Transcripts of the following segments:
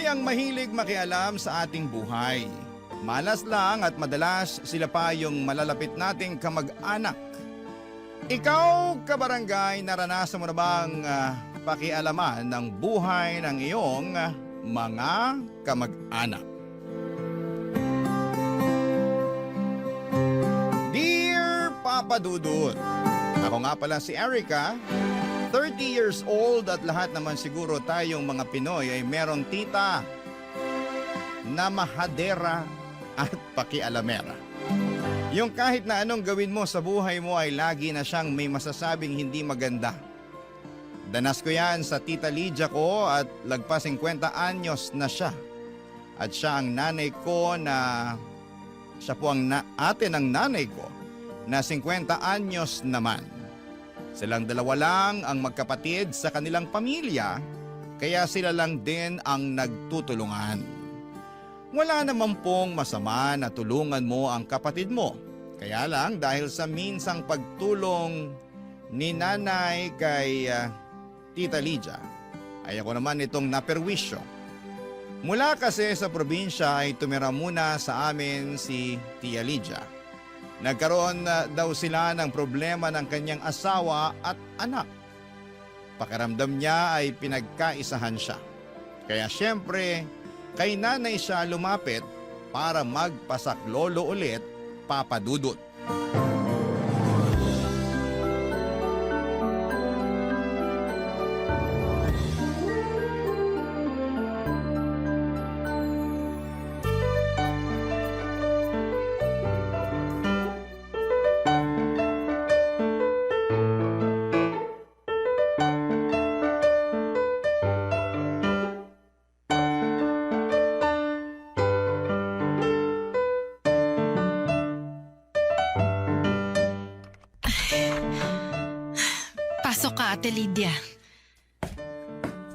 Marami ang mahilig makialam sa ating buhay. Malas lang at madalas sila pa yung malalapit nating kamag-anak. Ikaw, kabarangay, naranasan mo na bang pakialaman ng buhay ng iyong mga kamag-anak? Dear Papa Dudut, ako nga pala si Erica, 30 years old at lahat naman siguro tayong mga Pinoy ay merong tita na mahadera at pakialamera. Yung kahit na anong gawin mo sa buhay mo ay lagi na siyang may masasabing hindi maganda. Danas ko yan sa tita Lydia ko at lagpas 50 anyos na siya. At siya ang nanay ko na, siya po ang ate ng nanay ko na 50 anyos naman. Silang dalawa lang ang magkapatid sa kanilang pamilya, kaya sila lang din ang nagtutulungan. Wala naman pong masama na tulungan mo ang kapatid mo. Kaya lang dahil sa minsang pagtulong ni nanay kay Tita Lydia, ay ako naman itong naperwisyo. Mula kasi sa probinsya ay tumira muna sa amin si Tia Lydia. Nagkaroon daw sila ng problema ng kanyang asawa at anak. Pakiramdam niya ay pinagkaisahan siya. Kaya syempre, kay nanay siya lumapit para magpasaklolo ulit, Papa Dudut. Pasok ka, Ate Lydia.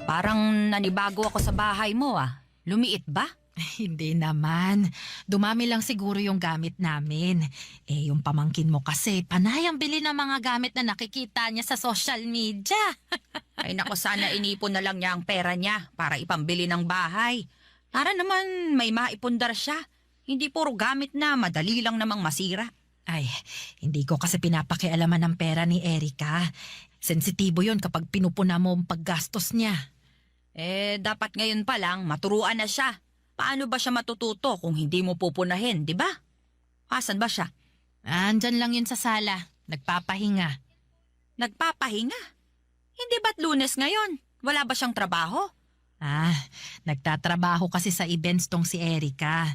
Parang nanibago ako sa bahay mo ah. Lumiit ba? Hindi naman. Dumami lang siguro yung gamit namin. Yung pamangkin mo kasi, panay ang bili ng mga gamit na nakikita niya sa social media. Ay nako, sana inipon na lang niya ang pera niya para ipambili ng bahay. Para naman may maipundar siya. Hindi puro gamit na madali lang namang masira. Ay, hindi ko kasi pinapakialaman ng pera ni Erica. Sensitibo yon kapag pinupuna mo ang paggastos niya. Dapat ngayon pa lang maturuan na siya. Paano ba siya matututo kung hindi mo pupunahin, di ba? Asan ba siya? Andyan lang yun sa sala. Nagpapahinga. Nagpapahinga? Hindi ba't Lunes ngayon? Wala ba siyang trabaho? Nagtatrabaho kasi sa events tong si Erica.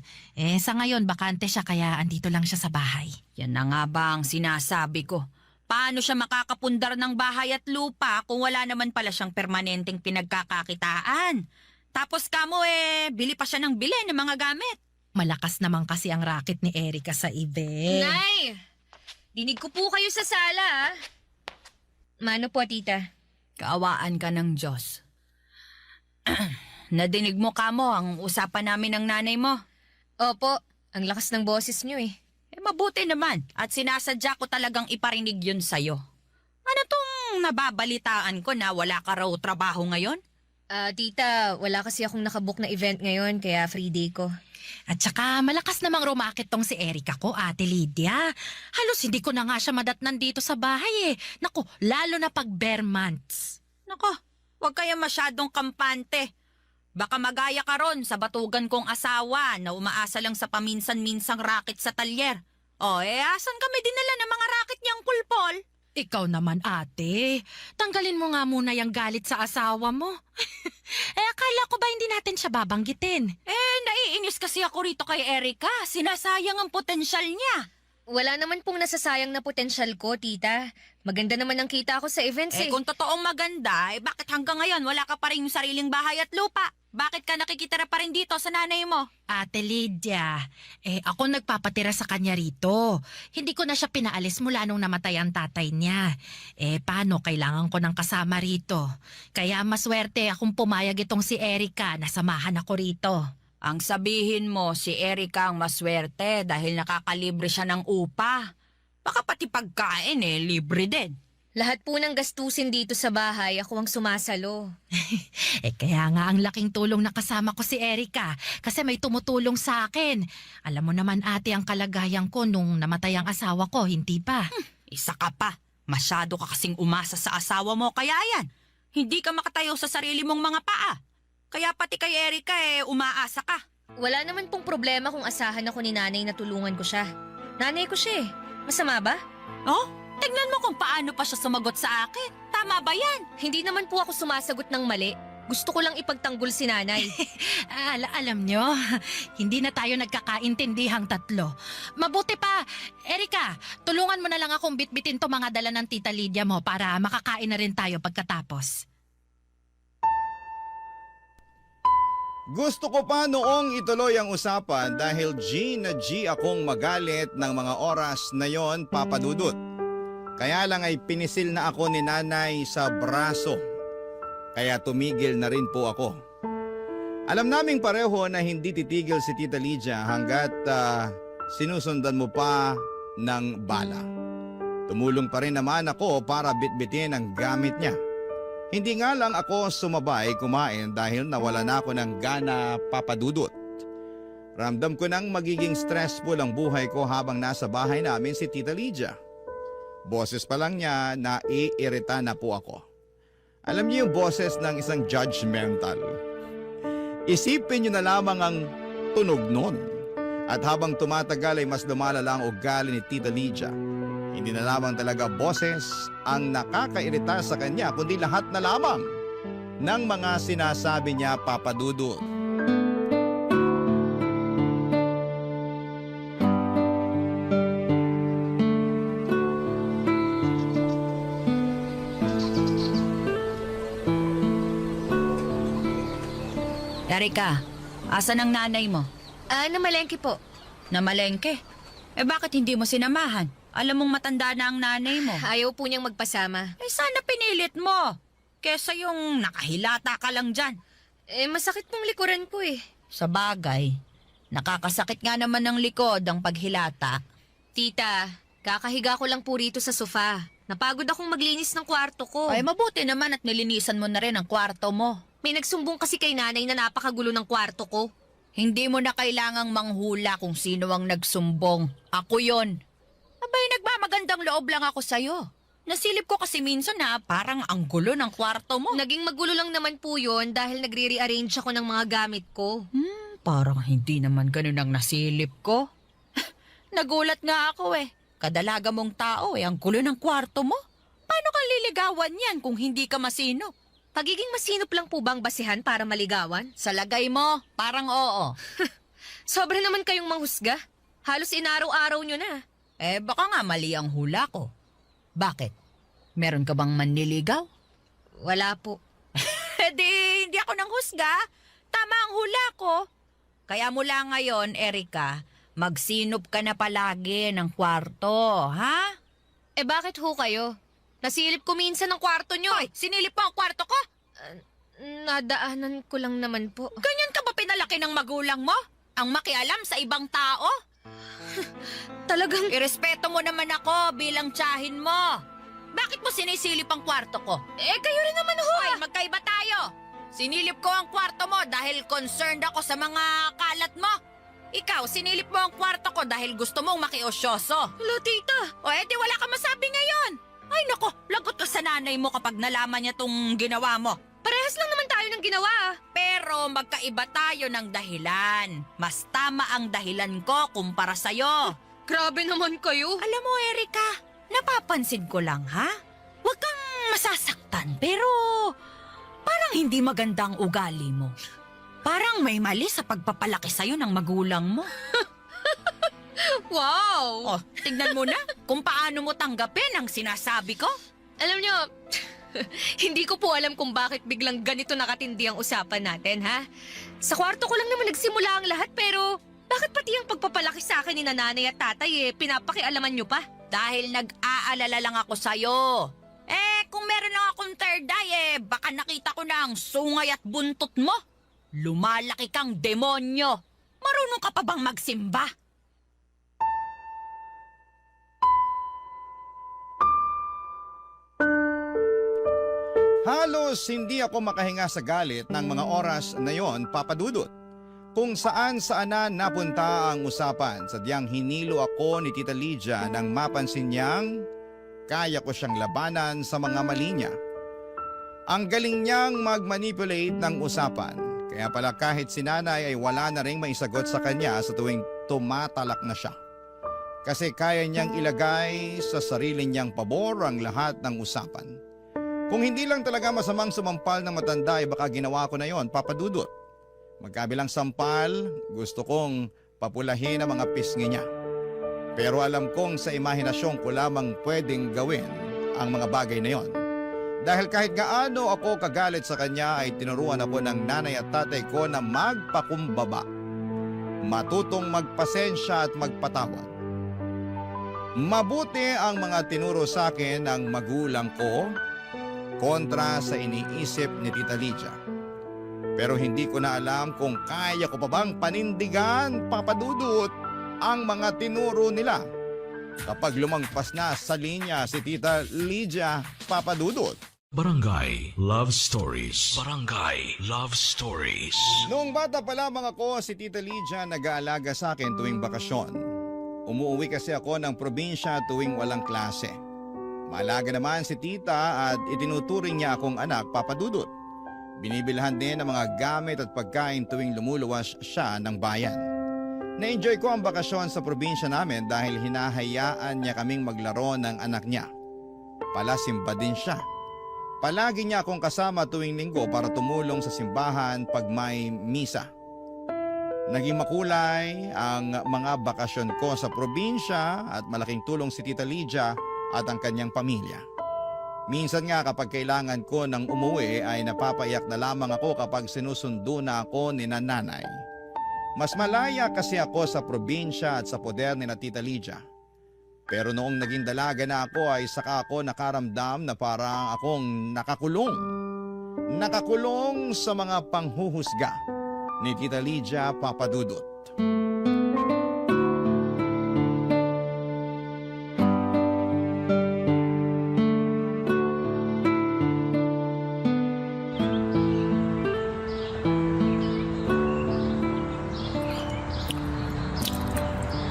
Sa ngayon, bakante siya kaya andito lang siya sa bahay. Yan na nga ba ang sinasabi ko. Paano siya makakapundar ng bahay at lupa kung wala naman pala siyang permanenteng pinagkakakitaan? Tapos kamo bili pa siya ng bili ng mga gamit. Malakas naman kasi ang racket ni Erica sa event. Nay! Dinig ko po kayo sa sala, ah. Mano po, tita? Kaawaan ka ng Diyos. Nadinig mo kamo ang usapan namin ng nanay mo. Opo, ang lakas ng boses niyo eh. Mabuti naman at sinasadya ko talagang iparinig yun sa'yo. Ano tong nababalitaan ko na wala ka raw trabaho ngayon? Tita, wala kasi akong nakabook na event ngayon kaya free day ko. At saka malakas namang rumakit tong si Erica ko, Ate Lydia. Halos hindi ko na nga siya madatnan dito sa bahay eh. Naku, lalo na pag bare months. Nako, huwag kaya masyadong kampante. Baka magaya ka ron sa batugan kong asawa na umaasa lang sa paminsan-minsang racket sa talyer. Asan kami dinala ng mga racket niyang kulpol? Ikaw naman, ate. Tanggalin mo nga muna yung galit sa asawa mo. Akala ko ba hindi natin siya babanggitin? Naiinis kasi ako rito kay Erica. Sinasayang ang potensyal niya. Wala naman pong nasasayang na potensyal ko, tita. Maganda naman ang kita ko sa events eh. Kung totoong maganda, bakit hanggang ngayon wala ka pa rin yung sariling bahay at lupa? Bakit ka nakikitira pa rin dito sa nanay mo? Ate Lydia, ako nagpapatira sa kanya rito. Hindi ko na siya pinaalis mula nung namatay ang tatay niya. Paano kailangan ko ng kasama rito? Kaya maswerte akong pumayag itong si Erica na samahan ako rito. Ang sabihin mo, si Erica ang maswerte dahil nakakalibre siya ng upa. Baka pati pagkain libre din. Lahat po ng gastusin dito sa bahay, ako ang sumasalo. Kaya nga ang laking tulong na kasama ko si Erica kasi may tumutulong sa akin. Alam mo naman ate ang kalagayan ko nung namatay ang asawa ko, hindi pa? Isa ka pa. Masyado ka kasing umasa sa asawa mo, kaya yan. Hindi ka makatayo sa sarili mong mga paa. Kaya pati kay Erica umaasa ka. Wala naman pong problema kung asahan ako ni nanay na tulungan ko siya. Nanay ko siya eh. Masama ba? Oh, tignan mo kung paano pa siya sumagot sa akin. Tama ba yan? Hindi naman po ako sumasagot ng mali. Gusto ko lang ipagtanggol si nanay. Alam nyo, hindi na tayo nagkakaintindihang tatlo. Mabuti pa, Erica, tulungan mo na lang akong bitbitin to mga dala ng Tita Lydia mo para makakain na rin tayo pagkatapos. Gusto ko pa noong ituloy ang usapan dahil G na G akong magalit ng mga oras na yon, Papa Dudut. Kaya lang ay pinisil na ako ni nanay sa braso. Kaya tumigil na rin po ako. Alam naming pareho na hindi titigil si Tita Lydia hanggat sinusundan mo pa ng bala. Tumulong pa rin naman ako para bitbitin ang gamit niya. Hindi nga lang ako sumabay kumain dahil nawala na ako ng gana, Papa Dudut. Ramdam ko nang magiging stressful ang buhay ko habang nasa bahay namin si Tita Lydia. Boses pa lang niya na iirita na po ako. Alam niyo yung boses ng isang judgmental. Isipin niyo na lamang ang tunog nun. At habang tumatagal ay mas lumalala ang ugali ni Tita Lydia. Hindi na lamang talaga boses ang nakakairita sa kanya kundi lahat na lamang ng mga sinasabi niya, Papa Dudut. Erica, asan ang nanay mo? Namalengke po. Namalengke? Bakit hindi mo sinamahan? Alam mong matanda na ang nanay mo. Ayaw po niyang magpasama. Sana pinilit mo. Kesa yung nakahilata ka lang dyan. Masakit pong likuran ko eh. Sa bagay, nakakasakit nga naman ng likod ang paghilata. Tita, kakahiga ko lang po rito sa sofa. Napagod akong maglinis ng kwarto ko. Ay, mabuti naman at nilinisan mo na rin ang kwarto mo. May nagsumbong kasi kay nanay na napakagulo ng kwarto ko. Hindi mo na kailangang manghula kung sino ang nagsumbong. Ako yon. Abay, nagmamagandang loob lang ako sa'yo. Nasilip ko kasi minsan na parang ang gulo ng kwarto mo. Naging magulo lang naman po yun dahil nagre-rearrange ako ng mga gamit ko. Parang hindi naman ganun ang nasilip ko. Nagulat nga ako eh. Kadalaga mong tao ang gulo ng kwarto mo. Paano kang liligawan yan kung hindi ka masino? Pagiging masinop lang po bang basihan para maligawan? Sa lagay mo, parang oo. Sobra naman kayong manghusga. Halos inaraw-araw nyo na. Baka nga mali ang hula ko. Bakit? Meron ka bang manliligaw? Wala po. Hindi ako nang husga. Tama ang hula ko. Kaya mula ngayon, Erica, magsinop ka na palagi ng kwarto, ha? Bakit ho kayo? Nasilip ko minsan ng kwarto nyo. Hoy, sinilip mo ang kwarto ko? Nadaanan ko lang naman po. Ganyan ka ba pinalaki ng magulang mo? Ang makialam sa ibang tao? Talagang... Irespeto mo naman ako bilang tiyahin mo. Bakit mo sinisilip ang kwarto ko? kayo rin naman ho. Hoy, magkaiba tayo. Sinilip ko ang kwarto mo dahil concerned ako sa mga kalat mo. Ikaw, sinilip mo ang kwarto ko dahil gusto mong makiosyoso. Hello, tita. O di wala ka masabi ngayon. Ay nako, lagot ka sa nanay mo kapag nalaman niya tong ginawa mo. Parehas lang naman tayo ng ginawa. Pero magkaiba tayo ng dahilan. Mas tama ang dahilan ko kumpara sa'yo. Grabe naman kayo. Alam mo, Erica, napapansin ko lang, ha? Huwag kang masasaktan, pero parang hindi maganda ang ugali mo. Parang may mali sa pagpapalaki sa'yo ng magulang mo. Wow! Oh, tignan mo na kung paano mo tanggapin ang sinasabi ko. Alam nyo, hindi ko po alam kung bakit biglang ganito nakatindi ang usapan natin, ha? Sa kwarto ko lang naman nagsimula ang lahat, pero bakit pati ang pagpapalaki sa akin ni nanay at tatay pinapakialaman nyo pa? Dahil nag-aalala lang ako sa'yo. Kung meron lang akong third eye, baka nakita ko na ang sungay at buntot mo. Lumalaki kang demonyo. Marunong ka pa bang magsimba? Halos hindi ako makahinga sa galit ng mga oras na yon, Papa Dudut. Kung saan na napunta ang usapan, sadyang hinilo ako ni Tita Lydia nang mapansin niyang kaya ko siyang labanan sa mga mali niya. Ang galing niyang mag-manipulate ng usapan, kaya pala kahit si nanay ay wala na ring maisagot sa kanya sa tuwing tumatalak na siya. Kasi kaya niyang ilagay sa sarili niyang pabor ang lahat ng usapan. Kung hindi lang talaga masamang sumampal ng matanda ay baka ginawa ko na yon, Papa Dudut. Magkabilang sampal, gusto kong papulahin ang mga pisngi niya. Pero alam kong sa imahinasyon ko lamang pwedeng gawin ang mga bagay na yon. Dahil kahit gaano ako kagalit sa kanya ay tinuruan ako ng nanay at tatay ko na magpakumbaba. Matutong magpasensya at magpatawad. Mabuti ang mga tinuro sa akin ng magulang ko kontra sa iniisip ni Tita Lydia. Pero hindi ko na alam kung kaya ko pa bang panindigan, Papa Dudut, ang mga tinuro nila. Kapag lumagpas na sa linya si Tita Lydia, Papa Dudut. Barangay Love Stories. Barangay Love Stories. Noong bata pa lamang ako, si Tita Lydia nag-aalaga sa akin tuwing bakasyon. Umuwi kasi ako ng probinsya tuwing walang klase. Maalaga naman si Tita at itinuturing niya akong anak, Papa Dudut. Binibilhan din ng mga gamit at pagkain tuwing lumuluwas siya ng bayan. Na-enjoy ko ang bakasyon sa probinsya namin dahil hinahayaan niya kaming maglaro ng anak niya. Palasimba din siya. Palagi niya akong kasama tuwing linggo para tumulong sa simbahan pag may misa. Naging makulay ang mga bakasyon ko sa probinsya at malaking tulong si Tita Lydia at ang kanyang pamilya. Minsan nga kapag kailangan ko ng umuwi ay napapaiyak na lamang ako kapag sinusundo na ako ni nanay. Mas malaya kasi ako sa probinsya at sa poder ni na Tita Lydia. Pero noong naging dalaga na ako ay saka ako nakaramdam na parang akong nakakulong. Nakakulong sa mga panghuhusga ni Tita Lydia, Papa Dudut.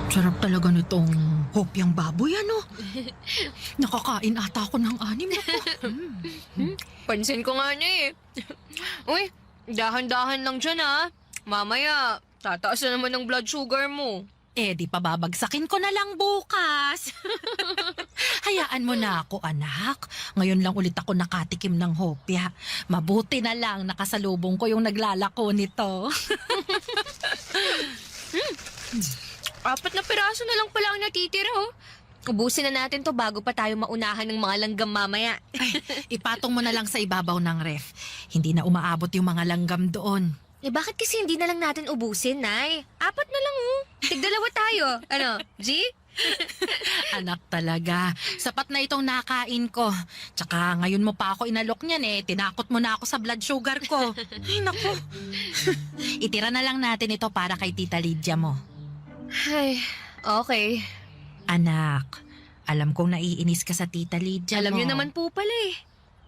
Sarap talaga nitong hopyang baboy, ano? Nakakain ata ako ng anim na po. Pansin ko nga niya eh. Uy, dahan-dahan lang dyan ha. Mamaya, tataas na naman ang blood sugar mo. Eh, di pa babagsakin ko na lang bukas. Hayaan mo na ako, anak. Ngayon lang ulit ako nakatikim ng hopya. Mabuti na lang nakasalubong ko yung naglalako nito. 4 na piraso na lang pala ang natitira oh. Ubusin na natin to bago pa tayo maunahan ng mga langgam mamaya. Ipatong mo na lang sa ibabaw ng ref. Hindi na umaabot yung mga langgam doon. Eh bakit kasi hindi na lang natin ubusin, Nay? 4 na lang oh. Tig-2 tayo. Ano, G? Anak talaga. Sapat na itong nakain ko. Tsaka ngayon mo pa ako inalok niyan eh. Tinakot mo na ako sa blood sugar ko. Ay, naku. Itira na lang natin ito para kay Tita Lydia mo. Ay, okay. Anak, alam kong naiinis ka sa Tita Lydia Alam mo. niyo naman po pala eh.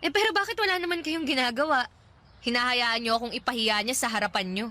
Eh pero bakit wala naman kayong ginagawa? Hinahayaan niyo akong ipahiya niya sa harapan niyo.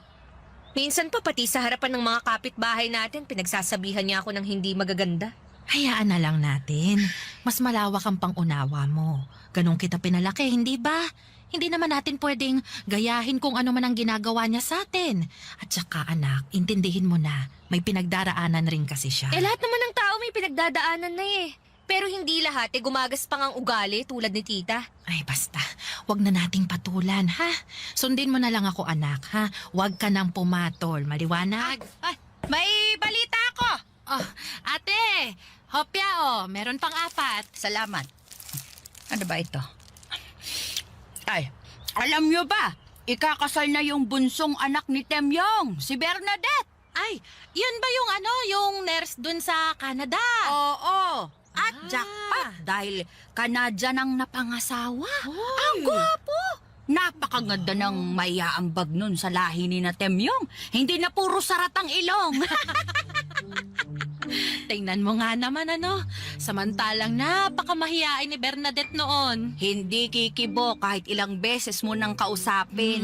Minsan pa pati sa harapan ng mga kapitbahay natin, pinagsasabihan niya ako ng hindi magaganda. Hayaan na lang natin. Mas malawak ang pangunawa mo. Ganun kita pinalaki, hindi ba? Hindi naman natin pwedeng gayahin kung ano man ang ginagawa niya sa atin. At saka anak, intindihin mo na, may pinagdaraanan rin kasi siya. Eh lahat naman ng tao may pinagdadaanan na eh. Pero hindi lahat gumagas pang ang ugali tulad ni tita. Ay basta, wag na nating patulan, ha? Sundin mo na lang ako anak, ha? Wag ka nang pumatol, maliwanag? Ay, may balita ako. Oh, ate, hopya oh, meron pang 4. Salamat. Ano ba ito? Ay, alam nyo ba? Ikakasal na yung bunsong anak ni Temyong, si Bernadette. Ay, yun ba yung yung nurse dun sa Canada? Oo. At jackpot dahil Canadian ang napangasawa. Ang gwapo! Napakaganda ng maiaambag nun sa lahi ni na Temyong. Hindi na puro sarat ang ilong. Tingnan mo nga naman samantalang napakamahiyain ni Bernadette noon. Hindi kikibo kahit ilang beses mo nang kausapin.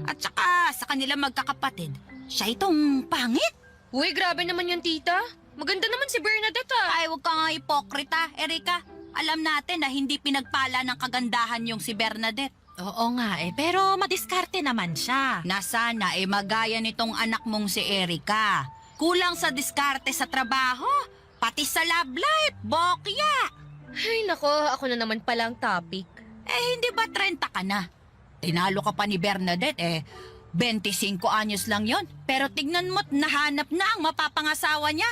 At saka sa kanila magkakapatid, siya itong pangit. Uy, grabe naman yung tita. Maganda naman si Bernadette Ay, huwag ka nga ipokrita, Erika. Alam natin na hindi pinagpala ng kagandahan yung si Bernadette. Oo nga pero madiskarte naman siya. Na sana magaya nitong anak mong si Erika. Kulang sa diskarte sa trabaho, pati sa love life, bokya. Ay, nako, ako na naman pala ang topic. Hindi ba 30 ka na? Tinalo ka pa ni Bernadette 25 anyos lang yon. Pero tignan mo't nahanap na ang mapapangasawa niya.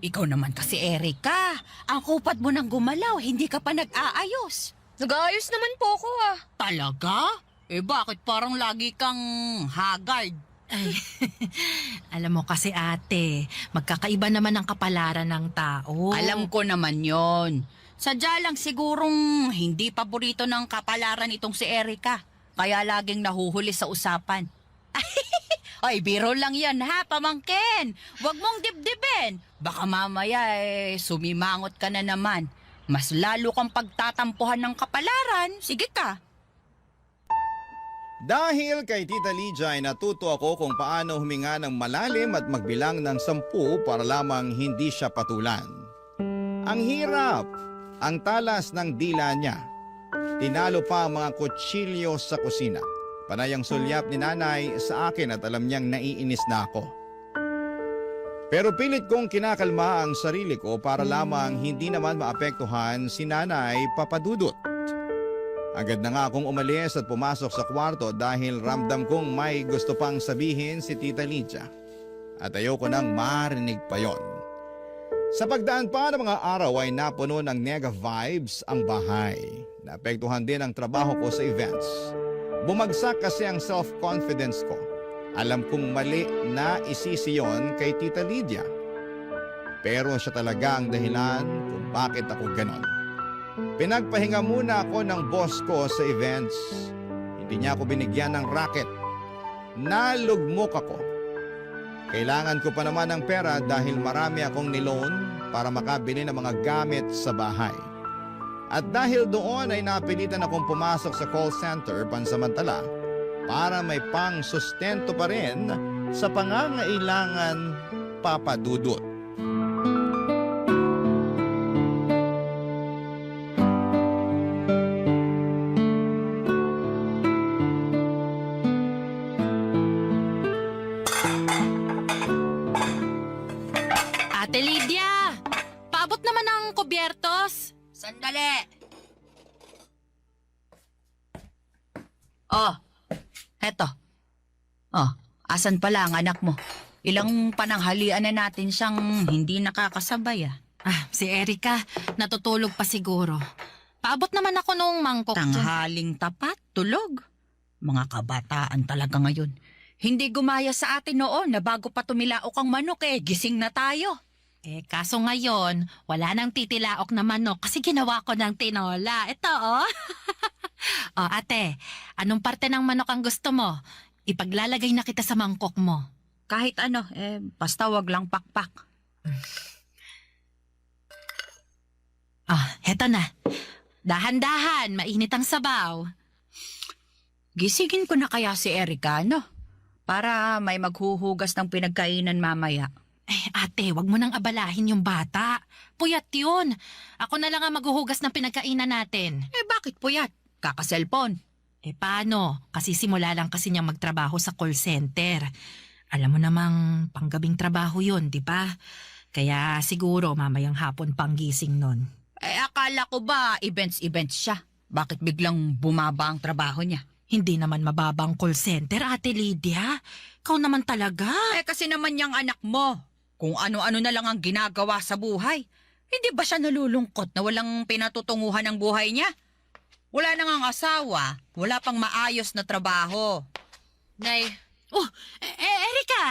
Ikaw naman kasi, Erika. Ang kupat mo nang gumalaw, hindi ka pa nag-aayos. Nag-aayos naman po ako Talaga? Bakit parang lagi kang haggard? Ay, alam mo kasi ate, magkakaiba naman ang kapalaran ng tao. Alam ko naman yon. Sadya lang sigurong hindi paborito ng kapalaran itong si Erika. Kaya laging nahuhuli sa usapan. Ay, biro lang yan ha, pamangkin. Huwag mong dibdibin. Baka mamaya sumimangot ka na naman. Mas lalo kang pagtatampuhan ng kapalaran. Sige ka. Dahil kay Tita Lydia ay natuto ako kung paano huminga ng malalim at magbilang ng 10 para lamang hindi siya patulan. Ang hirap, ang talas ng dila niya. Tinalo pa ang mga kutsilyo sa kusina. Panay ang sulyap ni nanay sa akin at alam niyang naiinis na ako. Pero pilit kong kinakalma ang sarili ko para lamang hindi naman maapektuhan si Nanay Papadudut. Agad na nga akong umalis at pumasok sa kwarto dahil ramdam kong may gusto pang sabihin si Tita Lydia. At ayoko nang marinig pa yon. Sa pagdaan pa ng mga araw ay napuno ng nega vibes ang bahay. Naapektuhan din ang trabaho ko sa events. Bumagsak kasi ang self-confidence ko. Alam kong mali na isisi yon kay Tita Lydia. Pero siya talaga ang dahilan kung bakit ako ganon. Pinagpahinga muna ako ng boss ko sa events. Hindi niya ako binigyan ng racket. Nalugmok ako. Kailangan ko pa naman ng pera dahil marami akong niloan para makabili ng mga gamit sa bahay. At dahil doon ay napilitan akong pumasok sa call center pansamantala para may pang-sustento pa rin sa pangangailangan papadudot. Ate Lydia, paabot naman ang kubyertos. Sandali. Heto. Asan pala ang anak mo? Ilang pananghalian na natin siyang hindi nakakasabay Si Erika, natutulog pa siguro. Paabot naman ako nung mangkok dyan. Tanghaling tapat, tulog. Mga kabataan talaga ngayon. Hindi gumaya sa atin noon na bago pa tumilaok ang manok gising na tayo. Kaso ngayon, wala nang titilaok na manok kasi ginawa ko ng tinola. Ito, ate, anong parte ng manok ang gusto mo? Ipaglalagay na kita sa mangkok mo. Kahit ano, basta wag lang pakpak. Heto na. Dahan-dahan, mainit ang sabaw. Gisigin ko na kaya si Erika, no? Para may maghuhugas ng pinagkainan mamaya. Ate, wag mo nang abalahin yung bata. Puyat yun. Ako na lang ang maghuhugas ng pinagkainan natin. Bakit puyat? Kaka-cellphone. Paano? Kasi simula lang kasi niyang magtrabaho sa call center. Alam mo namang panggabing trabaho yun, di ba? Kaya siguro mamayang hapon pang gising nun. Akala ko ba events siya? Bakit biglang bumaba ang trabaho niya? Hindi naman mababang call center, Ate Lydia. Ikaw naman talaga. Kasi naman yung anak mo. Kung ano-ano na lang ang ginagawa sa buhay. Hindi ba siya nalulungkot na walang pinatutunguhan ng buhay niya? Wala na ngang asawa, wala pang maayos na trabaho. Nay, Erika,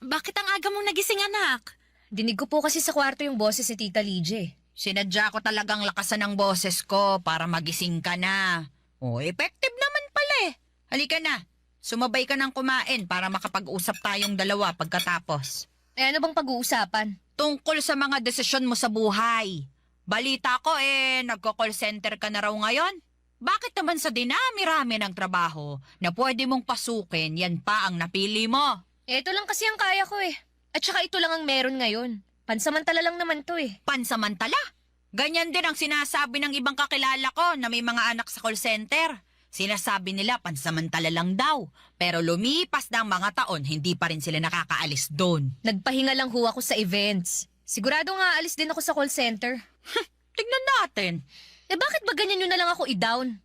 bakit ang aga mong nagising, anak? dinig ko po kasi sa kwarto yung boses si Tita Lydia. Sinadya ko talagang lakasan ng boses ko para magising ka na. Effective naman pala Halika na, sumabay ka ng kumain para makapag-usap tayong dalawa pagkatapos. Eh ano bang pag-uusapan? Tungkol sa mga desisyon mo sa buhay. Balita ko nagko-call center ka na raw ngayon. Bakit naman sa dinami-rami ng trabaho na pwede mong pasukin, yan pa ang napili mo? Ito lang kasi ang kaya ko eh. At saka ito lang ang meron ngayon. Pansamantala lang naman to eh. Pansamantala. Ganyan din ang sinasabi ng ibang kakilala ko na may mga anak sa call center. Sinasabi nila pansamantala lang daw. Pero lumipas na ang mga taon, hindi pa rin sila nakakaalis doon. Nagpahinga lang ho ako sa events. Sigurado nga alis din ako sa call center. Tignan natin. Eh bakit ba ganyan nyo na lang ako i-down?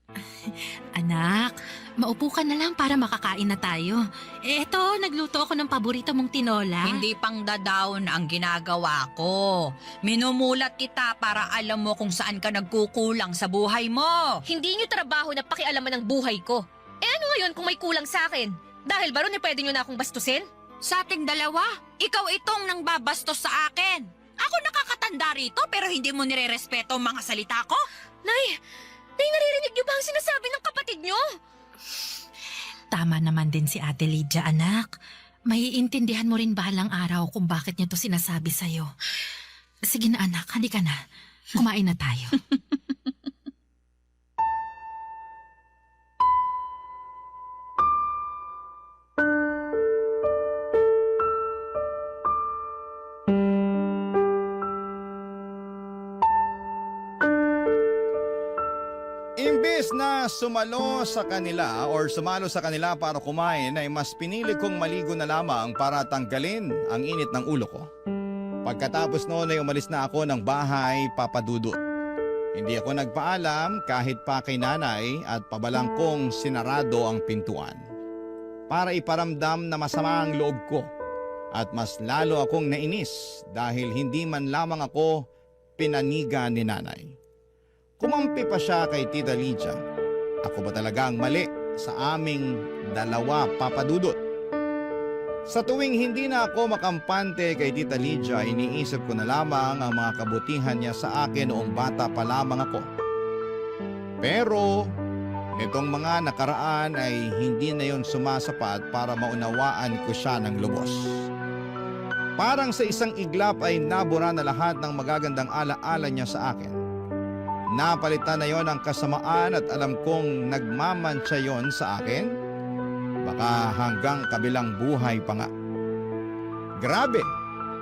Anak, maupo ka na lang para makakain na tayo. Eto, nagluto ako ng paborito mong tinola. Hindi pang dadown ang ginagawa ko. Minumulat kita para alam mo kung saan ka nagkukulang sa buhay mo. Hindi nyo trabaho na pakialaman ng buhay ko. Eh ano ngayon kung may kulang sa akin? Dahil ba ron pwede nyo na akong bastusin? Sa ating dalawa, ikaw itong nang babastos sa akin. Ako nakakatanda rito pero hindi mo nire-respeto ang mga salita ko. Nay, naririnig nyo ba ang sinasabi ng kapatid nyo? Tama naman din si Ate Lydia, anak. Maiintindihan mo rin bahalang araw kung bakit niya to sinasabi sa'yo. Sige na anak, halika na. Kumain na tayo. Imbes na sumalo sa kanila para kumain ay mas pinili kong maligo na lamang para tanggalin ang init ng ulo ko. Pagkatapos noon ay umalis na ako ng bahay, Papa Dudut. Hindi ako nagpaalam kahit pa kay nanay at pabalang kong sinarado ang pintuan. Para iparamdam na masama ang loob ko at mas lalo akong nainis dahil hindi man lamang ako pinaniga ni nanay. Kumampi pa siya kay Tita Lydia. Ako ba talaga ang mali sa aming dalawa, Papa Dudut? Sa tuwing hindi na ako makampante kay Tita Lydia, iniisip ko na lamang ang mga kabutihan niya sa akin noong bata pa lamang ako. Pero nitong mga nakaraan ay hindi na yon sumasapat para maunawaan ko siya ng lubos. Parang sa isang iglap ay nabura na lahat ng magagandang alaala niya sa akin. Napalitan na yon ang kasamaan at alam kong nagmamantsa yon sa akin. Baka hanggang kabilang buhay pa nga. Grabe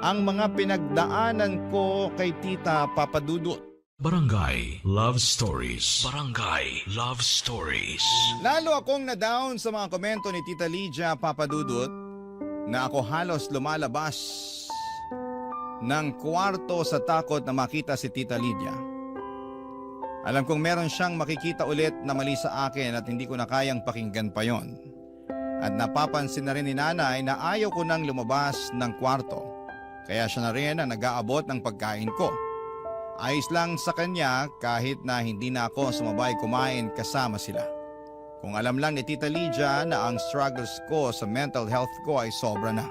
ang mga pinagdaanan ko kay Tita Papa Dudut. Barangay Love Stories. Barangay Love Stories. Lalo akong na-down sa mga komento ni Tita Lydia, Papa Dudut, na ako halos lumalabas ng kwarto sa takot na makita si Tita Lydia. Alam kong meron siyang makikita ulit na mali sa akin at hindi ko na kayang pakinggan pa yon. At napapansin na rin ni nanay na ayaw ko nang lumabas ng kwarto. Kaya siya na rin ang nag-aabot ng pagkain ko. Ayos lang sa kanya kahit na hindi na ako sumabay kumain kasama sila. Kung alam lang ni Tita Lydia na ang struggles ko sa mental health ko ay sobra na.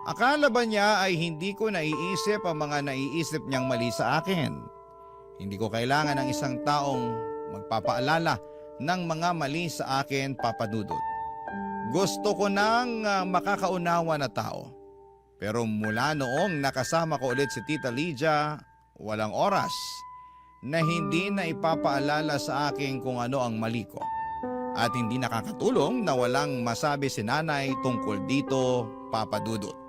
Akala ba niya ay hindi ko naiisip ang mga naiisip niyang mali sa akin? Hindi ko kailangan ng isang taong magpapaalala ng mga mali sa akin, Papa Dudut. Gusto ko nang makakaunawa na tao. Pero mula noong nakasama ko ulit si Tita Lydia, walang oras na hindi na ipapaalala sa akin kung ano ang mali ko. At hindi nakakatulong na walang masabi si nanay tungkol dito, Papa Dudut.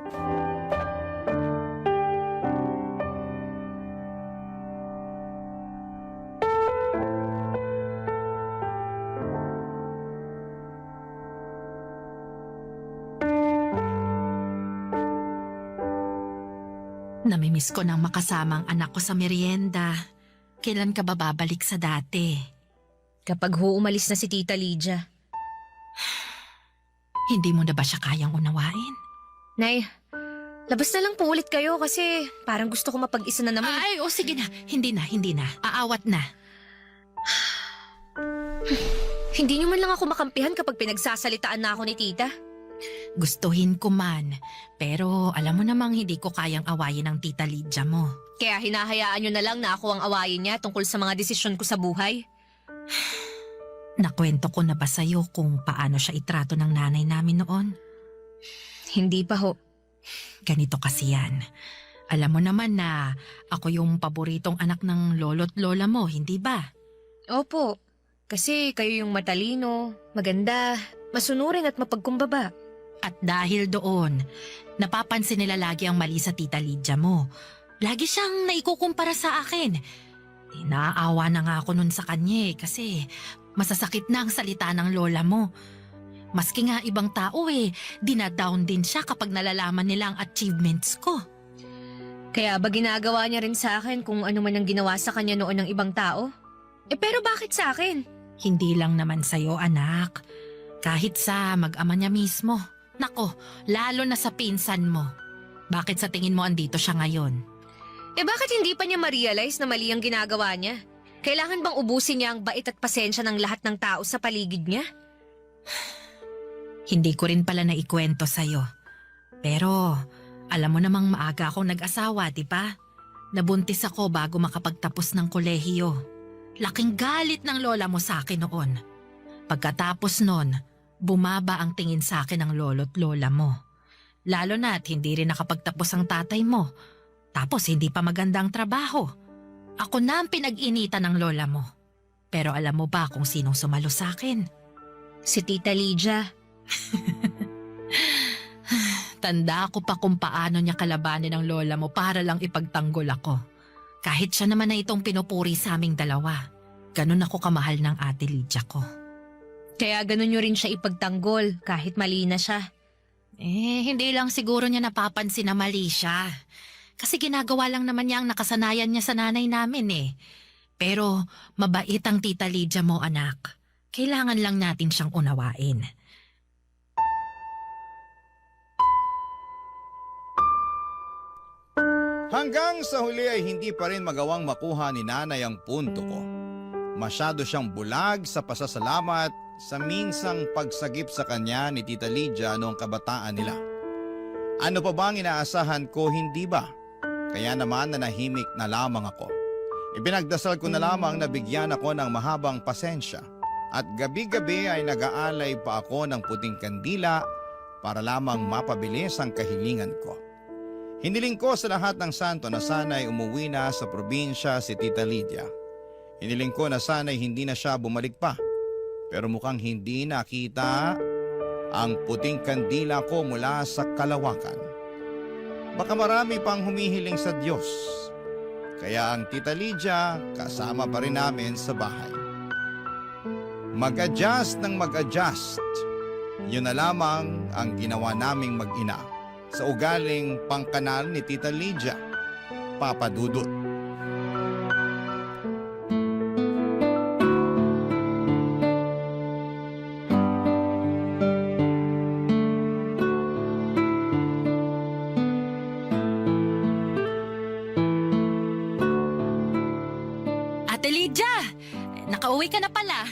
Namimiss ko nang makasama ang anak ko sa merienda. Kailan ka ba babalik sa dati? Kapag umalis na si Tita Lydia. Hindi mo na ba siya kayang unawain? Nay, labas na lang po ulit kayo kasi parang gusto ko mapag-isa na naman. Ay, sige na. Hindi na. Aawat na. Hindi niyo man lang ako makampihan kapag pinagsasalitaan na ako ni Tita. Gustuhin ko man. Pero alam mo namang hindi ko kayang awayin ang Tita Lydia mo. Kaya hinahayaan niyo na lang na ako ang awayin niya tungkol sa mga desisyon ko sa buhay. Nakwento ko na ba sa'yo kung paano siya itrato ng nanay namin noon? Hindi pa ho. Ganito kasi yan. Alam mo naman na ako yung paboritong anak ng lolo't lola mo, hindi ba? Opo, kasi kayo yung matalino, maganda, masunurin at mapagkumbaba. At dahil doon, napapansin nila lagi ang mali sa tita Lydia mo. Lagi siyang naikukumpara sa akin. Naaawa na nga ako nun sa kanya kasi masasakit na ang salita ng lola mo. Maski nga ibang tao dinadown din siya kapag nalalaman nila ang achievements ko. Kaya ba ginagawa niya rin sa akin kung ano man ang ginawa sa kanya noon ng ibang tao? Pero bakit sa akin? Hindi lang naman sa'yo, anak. Kahit sa mag-ama niya mismo. Nako, lalo na sa pinsan mo. Bakit sa tingin mo andito siya ngayon? Bakit hindi pa niya ma-realize na mali ang ginagawa niya? Kailangan bang ubusin niya ang bait at pasensya ng lahat ng tao sa paligid niya? Hindi ko rin pala naikwento sa'yo. Pero alam mo namang maaga akong nag-asawa, di ba? Nabuntis ako bago makapagtapos ng kolehiyo. Laking galit ng lola mo sa akin noon. Pagkatapos nun, bumaba ang tingin sa akin ng lolo't lola mo. Lalo na't hindi rin nakapagtapos ang tatay mo. Tapos hindi pa maganda ang trabaho. Ako na ang pinag-initan ng lola mo. Pero alam mo ba kung sinong sumalo sa akin? Si Tita Lydia. Tanda ko pa kung paano niya kalabanin ang lola mo para lang ipagtanggol ako. Kahit siya naman na itong pinupuri sa aming dalawa. Ganun ako kamahal ng ate Lydia ko. Kaya ganun nyo rin siya ipagtanggol kahit mali na siya. Hindi lang siguro niya napapansin na mali siya. Kasi ginagawa lang naman niya ang nakasanayan niya sa nanay namin. Pero mabait ang tita Lydia mo, anak. Kailangan lang natin siyang unawain. Hanggang sa huli ay hindi pa rin magawang makuha ni nanay ang punto ko. Masyado siyang bulag sa pasasalamat sa minsang pagsagip sa kanya ni Tita Lydia noong kabataan nila. Ano pa bang inaasahan ko, hindi ba? Kaya naman nanahimik na lamang ako. Ibinagdasal ko na lamang na bigyan ako ng mahabang pasensya at gabi-gabi ay nag-aalay pa ako ng puting kandila para lamang mapabilis ang kahilingan ko. Hiniling ko sa lahat ng santo na sana'y umuwi na sa probinsya si Tita Lydia. Hiniling ko na sana'y hindi na siya bumalik pa. Pero mukhang hindi nakita ang puting kandila ko mula sa kalawakan. Baka marami pang humihiling sa Diyos. Kaya ang Tita Lydia kasama pa rin namin sa bahay. Mag-adjust ng mag-adjust. Yun na lamang ang ginawa naming mag-ina sa ugaling pangkanal ni Tita Lydia, Papa Dudut. Ate Lydia! Nakauwi ka na pala.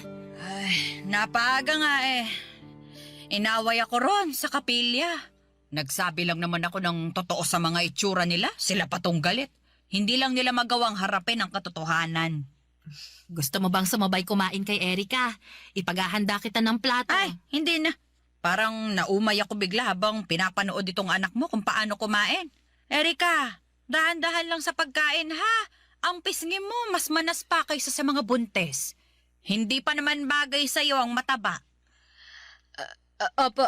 Napaaga nga Inaway ako ron sa kapilya. Nagsabi lang naman ako ng totoo sa mga itsura nila. Sila patong galit. Hindi lang nila magawang harapin ang katotohanan. Gusto mo bang sumabay kumain kay Erika? Ipaghahanda kita ng plato. Ay, hindi na. Parang naumay ako bigla habang pinapanood itong anak mo kung paano kumain. Erika, dahan-dahan lang sa pagkain ha. Ang pisngi mo mas manas pa kaysa sa mga buntes. Hindi pa naman bagay sa iyo ang mataba. Opo.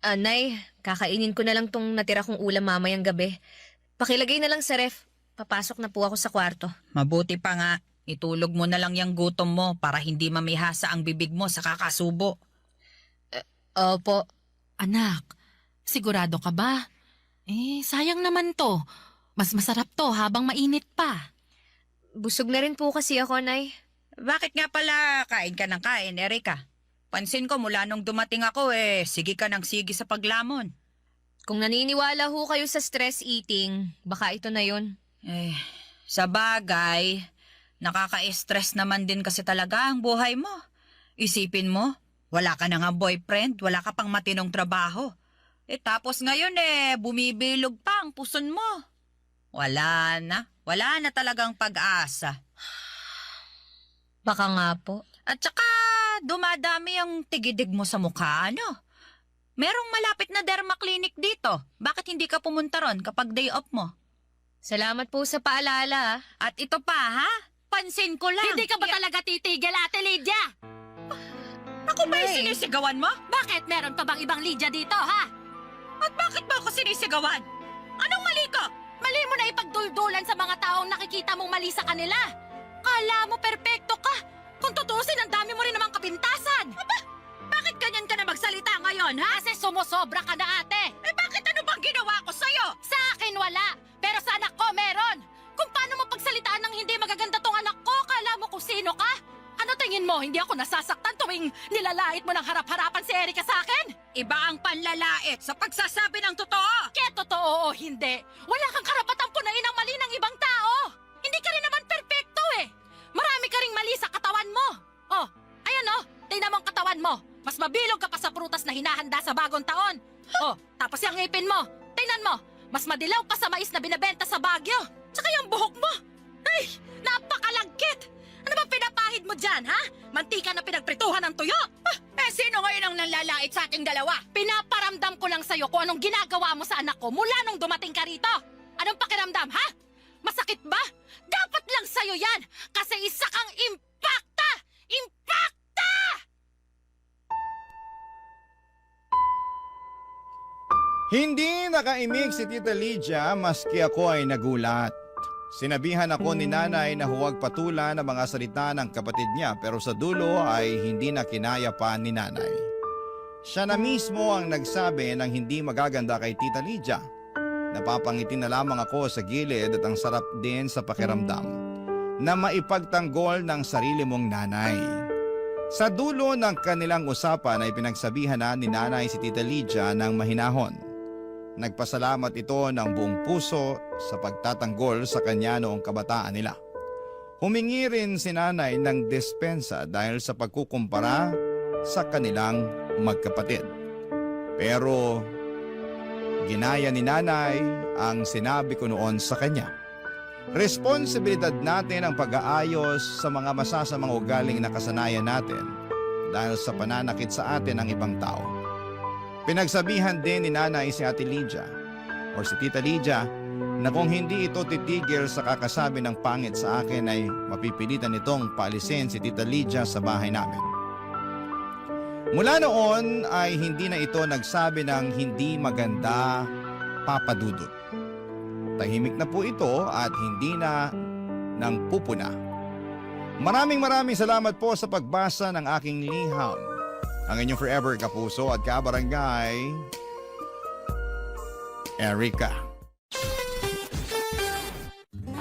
Nay, kakainin ko na lang tong natira kong ulam mamayang gabi. Pakilagay na lang sa ref. Papasok na po ako sa kwarto. Mabuti pa nga, itulog mo na lang yung gutom mo para hindi mamihasa ang bibig mo sa kakasubo. Opo. Anak, sigurado ka ba? Sayang naman to. Mas masarap to habang mainit pa. Busog na rin po kasi ako, Nay. Bakit nga pala kain ka ng kain, Erika? Pansin ko mula nung dumating ako sige ka ng sige sa paglamon. Kung naniniwala ho kayo sa stress eating, baka ito na yun. Sa bagay, nakaka-stress naman din kasi talaga ang buhay mo. Isipin mo, wala ka na nga boyfriend, wala ka pang matinong trabaho. Tapos ngayon bumibilog pa ang puson mo. Wala na talagang pag-asa. Baka nga po. At saka dumadami ang tigidig mo sa mukha, ano? Merong malapit na derma clinic dito. Perfecto. Bakit hindi ka pumunta ron kapag day off mo? Salamat po sa paalala. At ito pa, ha? Pansin ko lang. Hindi ka ba talaga titigil, Ate Lydia? Ako ba yung sinisigawan mo? Bakit meron pa bang ibang Lydia dito, ha? At bakit mo ako sinisigawan? Anong mali ko? Mali mo na ipagduldulan sa mga taong nakikita mong mali sa kanila. Kala mo perpekto ka. Kung tutusin, ang dami mo rin namang kapintasan. Bakit ganyan ka na magsalita ngayon, ha? Kasi sumusobra ka na, ate. Eh bakit ano bang ginawa ko sa'yo? Sa akin wala, pero sa anak ko meron. Kung paano mo pagsalitaan ng hindi magaganda tong anak ko, kala mo kung sino ka? Ano tingin mo, hindi ako nasasaktan tuwing nilalait mo ng harap-harapan si Erika sa akin? Iba ang panlalait sa pagsasabi ng totoo. Kaya totoo o hindi, wala kang karapatang punain ang mali ng ibang tao. Hindi ka rin naman perpekto eh. Marami ka ring mali sa katawan mo. Oh, ayan oh, tingnan mo ang katawan mo. Mas mabilog ka pa sa prutas na hinahanda sa bagong taon. Oh, tapos yung ngipin mo, tingnan mo, mas madilaw pa sa mais na binebenta sa Baguio. Tsaka yung buhok mo. Ay, napakalagkit. Ano ba pinapahid mo dyan, ha? Mantika na pinagprituhan ng tuyo. Eh sino ngayon ang nanlalait sa ating dalawa? Pinaparamdam ko lang sa'yo kung anong ginagawa mo sa anak ko mula nung dumating ka rito. Anong pakiramdam, ha? Masakit ba? Dapat lang sa'yo yan kasi isa kang impacta! Impacta! Hindi nakaimik si Tita Lydia maski ako ay nagulat. Sinabihan ako ni nanay na huwag patulan ang mga salita ng kapatid niya pero sa dulo ay hindi na kinaya pa ni nanay. Siya na mismo ang nagsabi ng hindi magaganda kay Tita Lydia. Napapangiti na lamang ako sa gilid at ang sarap din sa pakiramdam na maipagtanggol ng sarili mong nanay. Sa dulo ng kanilang usapan ay pinagsabihan na ni nanay si Tita Lydia ng mahinahon. Nagpasalamat ito ng buong puso sa pagtatanggol sa kanya noong kabataan nila. Humingi rin si nanay ng dispensa dahil sa pagkukumpara sa kanilang magkapatid. Pero ginaya ni nanay ang sinabi ko noon sa kanya. Responsibilidad natin ang pag-aayos sa mga masasamang ugaling na kasanayan natin dahil sa pananakit sa atin ng ibang tao. Pinagsabihan din ni nanay si Ate Lydia o si Tita Lydia na kung hindi ito titigil sa kakasabi ng pangit sa akin ay mapipilitan itong paalisin si Tita Lydia sa bahay namin. Mula noon ay hindi na ito nagsabi ng hindi maganda, Papa Dudut. Tahimik na po ito at hindi na nang pupuna. Maraming salamat po sa pagbasa ng aking liham. Ang inyong forever kapuso at kabarangay, Erika.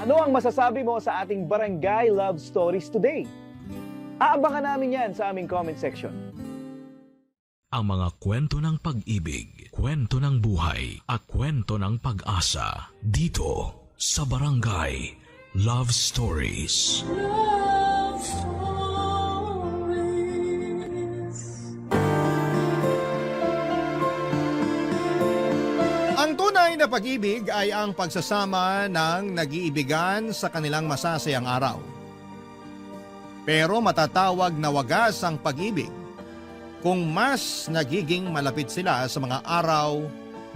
Ano ang masasabi mo sa ating Barangay Love Stories today? Aabangan namin yan sa aming comment section. Ang mga kwento ng pag-ibig, kwento ng buhay, at kwento ng pag-asa dito sa Barangay Love Stories. Ang tunay na pag-ibig ay ang pagsasama ng nag-iibigan sa kanilang masasayang araw. Pero matatawag na wagas ang pag-ibig kung mas nagiging malapit sila sa mga araw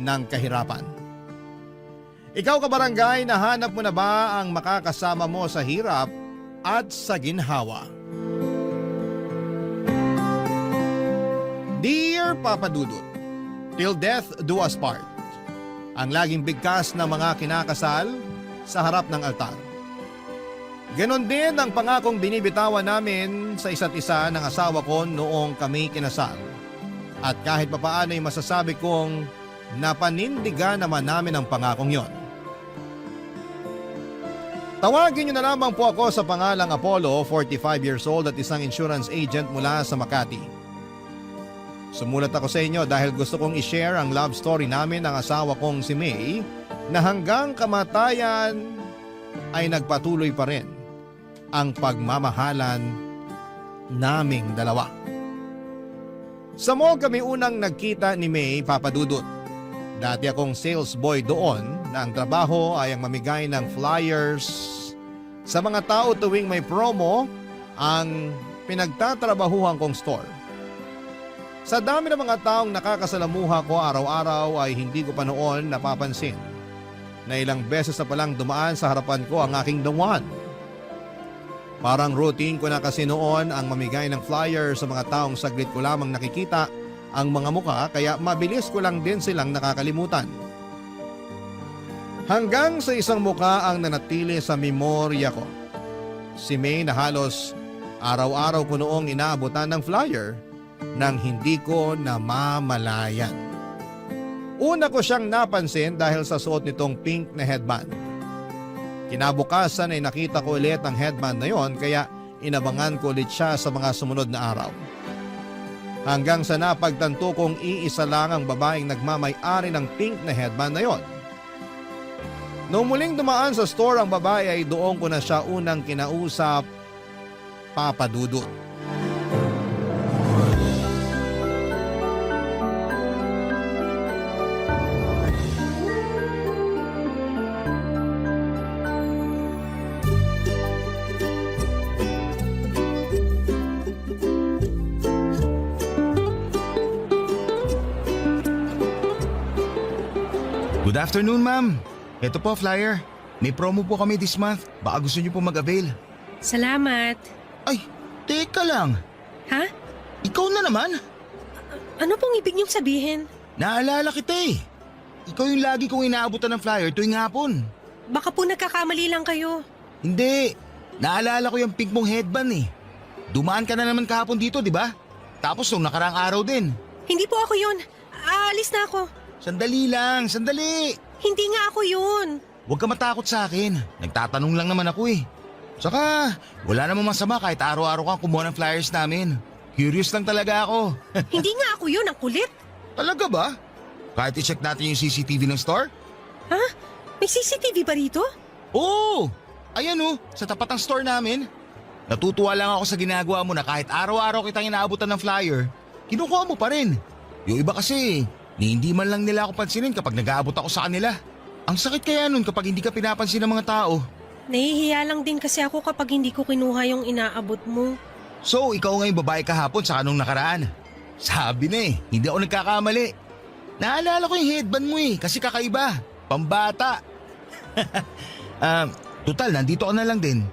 ng kahirapan. Ikaw kabarangay, nahanap mo na ba ang makakasama mo sa hirap at sa ginhawa? Dear Papa Dudut, till death do us part. Ang laging bigkas ng mga kinakasal sa harap ng altar. Ganon din ang pangakong binibitawan namin sa isa't isa ng asawa ko noong kami kinasal. At kahit papaano ay masasabi kong napanindigan naman namin ang pangakong yon. Tawagin niyo na lamang po ako sa pangalang Apollo, 45 years old at isang insurance agent mula sa Makati. Sumulat ako sa inyo dahil gusto kong i-share ang love story namin ng asawa kong si May na hanggang kamatayan ay nagpatuloy pa rin ang pagmamahalan naming dalawa. Sa mall kami unang nagkita ni May, Papa Dudut. Dati akong sales boy doon na ang trabaho ay ang mamigay ng flyers sa mga tao tuwing may promo ang pinagtatrabahuhan kong store. Sa dami ng mga taong nakakasalamuha ko araw-araw ay hindi ko pa noon napapansin na ilang beses na palang dumaan sa harapan ko ang aking the one. Parang routine ko na kasi noon ang mamigay ng flyer sa mga taong saglit ko lamang nakikita ang mga mukha kaya mabilis ko lang din silang nakakalimutan. Hanggang sa isang mukha ang nanatili sa memorya ko. Si May na halos araw-araw ko noong inaabutan ng flyer nang hindi ko namamalayan. Una ko siyang napansin dahil sa suot nitong pink na headband. Kinabukasan ay nakita ko ulit ang headband na yon kaya inabangan ko ulit siya sa mga sumunod na araw. Hanggang sa napagtanto kong iisa lang ang babaeng nagmamay-ari ng pink na headband na yon. Noong muling dumaan sa store ang babae ay doon ko na siya unang kinausap, Papa Dudut. Good afternoon, ma'am. Ito po, flyer. May promo po kami this month. Baka gusto niyo po mag-avail. Salamat. Ay, teka lang. Ha? Ikaw na naman. Ano pong ibig niyong sabihin? Naalala kita eh. Ikaw yung lagi kong inaabutan ng flyer tuwing hapon. Baka po nagkakamali lang kayo. Hindi. Naalala ko yung pink mong headband eh. Dumaan ka na naman kahapon dito, di ba? Tapos nung nakaraang araw din. Hindi po ako yun. Aalis na ako. Sandali lang, sandali. Hindi nga ako yun. Huwag ka matakot sa akin. Nagtatanong lang naman ako eh. Saka, wala namang masama kahit araw-araw kang kumuha ng flyers namin. Curious lang talaga ako. Hindi nga ako yun, ang kulit. Talaga ba? Kahit i-check natin yung CCTV ng store? Ha? May CCTV ba rito? Oo! Ayan oh, sa tapat ng store namin. Natutuwa lang ako sa ginagawa mo na kahit araw-araw kitang inaabutan ng flyer, kinukuha mo pa rin. Yung iba kasi, ni hindi man lang nila ako pansinin kapag nag-aabot ako sa kanila. Ang sakit kaya nun kapag hindi ka pinapansin ng mga tao. Nahihiya lang din kasi ako kapag hindi ko kinuha yung inaabot mo. So, ikaw nga yung babae kahapon sa kanong nakaraan. Sabi na eh, hindi ako nagkakamali. Naalala ko yung headband mo eh, kasi kakaiba. Pambata. Total, nandito ka na lang din.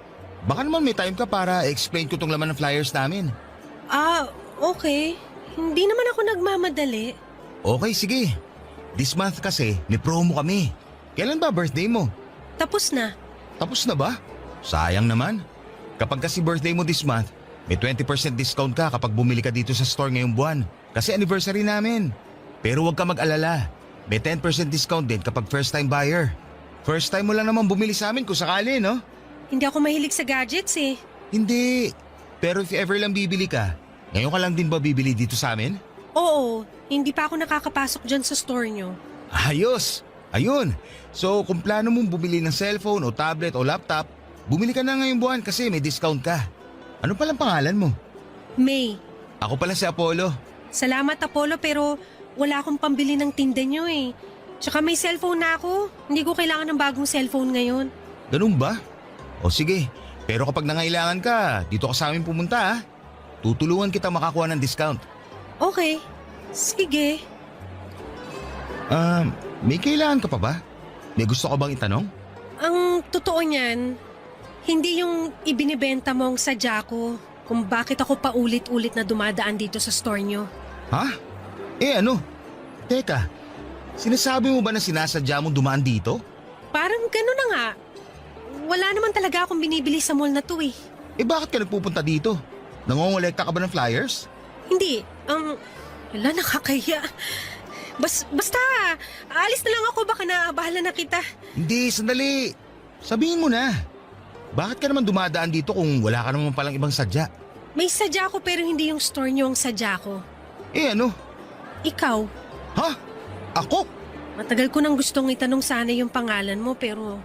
Baka naman may time ka para explain ko tong laman ng flyers namin. Okay. Hindi naman ako nagmamadali. Okay, sige. This month kasi, may promo kami. Kailan ba birthday mo? Tapos na. Tapos na ba? Sayang naman. Kapag kasi birthday mo this month, may 20% discount ka kapag bumili ka dito sa store ngayong buwan. Kasi anniversary namin. Pero huwag ka mag-alala. May 10% discount din kapag first time buyer. First time mo lang naman bumili sa amin kung sakali, no? Hindi ako mahilig sa gadgets eh. Hindi. Pero if ever lang bibili ka, ngayon ka lang din ba bibili dito sa amin? Oo, hindi pa ako nakakapasok dyan sa store nyo. Ayos! Ayun! So kung plano mong bumili ng cellphone o tablet o laptop, bumili ka na ngayong buwan kasi may discount ka. Ano palang pangalan mo? May. Ako pala si Apollo. Salamat Apollo pero wala akong pambili ng tinda nyo eh. Tsaka may cellphone na ako. Hindi ko kailangan ng bagong cellphone ngayon. Ganun ba? O sige, pero kapag nangailangan ka, dito ka sa amin pumunta ha. Tutulungan kita makakuha ng discount. Okay. Sige. May kailangan ka pa ba? May gusto ka bang itanong? Ang totoo niyan, hindi yung ibinibenta mo ang sadya ko kung bakit ako paulit-ulit na dumadaan dito sa store nyo. Ha? Ano? Teka, sinasabi mo ba na sinasadya mong dumaan dito? Parang gano'n na nga. Wala naman talaga akong binibili sa mall na to eh. Bakit ka nagpupunta dito? Nangongolekta ka ba ng flyers? Hindi. Wala, nakakahiya. Basta, aalis na lang ako, baka naabahala na kita. Hindi, sandali. Sabihin mo na. Bakit ka naman dumadaan dito kung wala ka naman palang ibang sadya? May sadya ko pero hindi yung store nyo ang sadya ko. Ano? Ikaw. Ha? Ako? Matagal ko nang gustong itanong sana yung pangalan mo pero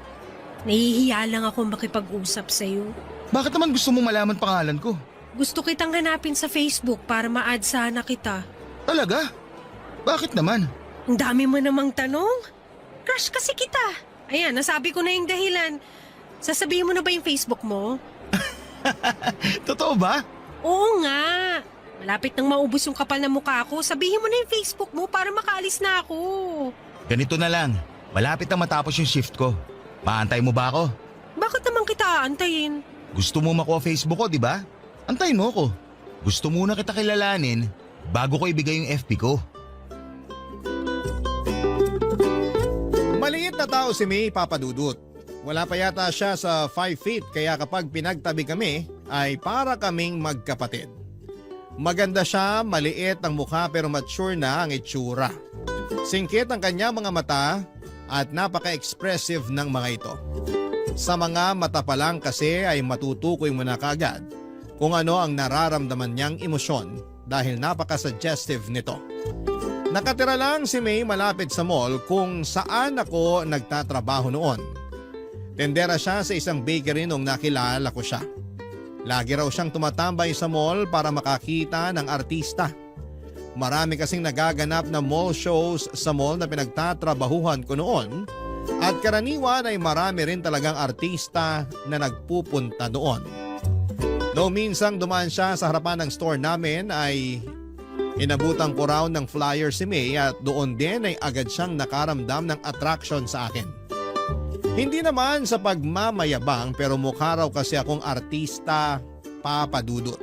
nahihiya lang ako makipag-usap sa'yo. Bakit naman gusto mong malaman pangalan ko? Gusto kitang hanapin sa Facebook para ma-add sana kita. Talaga? Bakit naman? Ang dami mo namang tanong. Crush kasi kita. Ayan, nasabi ko na yung dahilan. Sasabihin mo na ba yung Facebook mo? Totoo ba? Oo nga. Malapit nang maubos yung kapal na mukha ko. Sabihin mo na yung Facebook mo para makaalis na ako. Ganito na lang, malapit na matapos yung shift ko. Maantay mo ba ako? Bakit naman kita aantayin? Gusto mo makuha Facebook ko, di ba? Antayin mo ko. Gusto muna kita kilalanin bago ko ibigay yung FB ko. Maliit na tao si May, Papa Dudut. Wala pa yata siya sa 5 feet kaya kapag pinagtabi kami ay para kaming magkapatid. Maganda siya, maliit ang mukha pero mature na ang itsura. Singkit ang kanya mga mata at napaka-expressive ng mga ito. Sa mga mata pa lang kasi ay matutukoy mo na kagad kung ano ang nararamdaman niyang emosyon dahil napaka-suggestive nito. Nakatira lang si May malapit sa mall kung saan ako nagtatrabaho noon. Tendera siya sa isang bakery nung nakilala ko siya. Lagi raw siyang tumatambay sa mall para makakita ng artista. Marami kasing nagaganap na mall shows sa mall na pinagtatrabahuhan ko noon at karaniwan ay marami rin talagang artista na nagpupunta doon. Noong minsang dumaan siya sa harapan ng store namin ay inabutan ko raw ng flyer si May at doon din ay agad siyang nakaramdam ng attraction sa akin. Hindi naman sa pagmamayabang pero mukha raw kasi akong artista, Papa Dudut.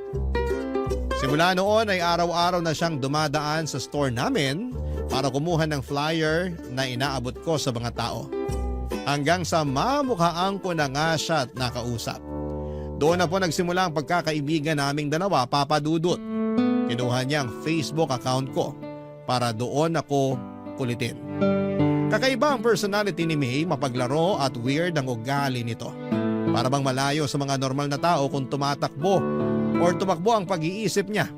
Simula noon ay araw-araw na siyang dumadaan sa store namin para kumuha ng flyer na inaabot ko sa mga tao. Hanggang sa mamukhaan ko na nga siya at nakausap. Doon na po nagsimula ang pagkakaibigan naming dalawa, Papa Dudut. Kinuha niya ang Facebook account ko para doon ako kulitin. Kakaiba ang personality ni May, mapaglaro at weird ang ugali nito. Para bang malayo sa mga normal na tao kung tumatakbo or tumakbo ang pag-iisip niya.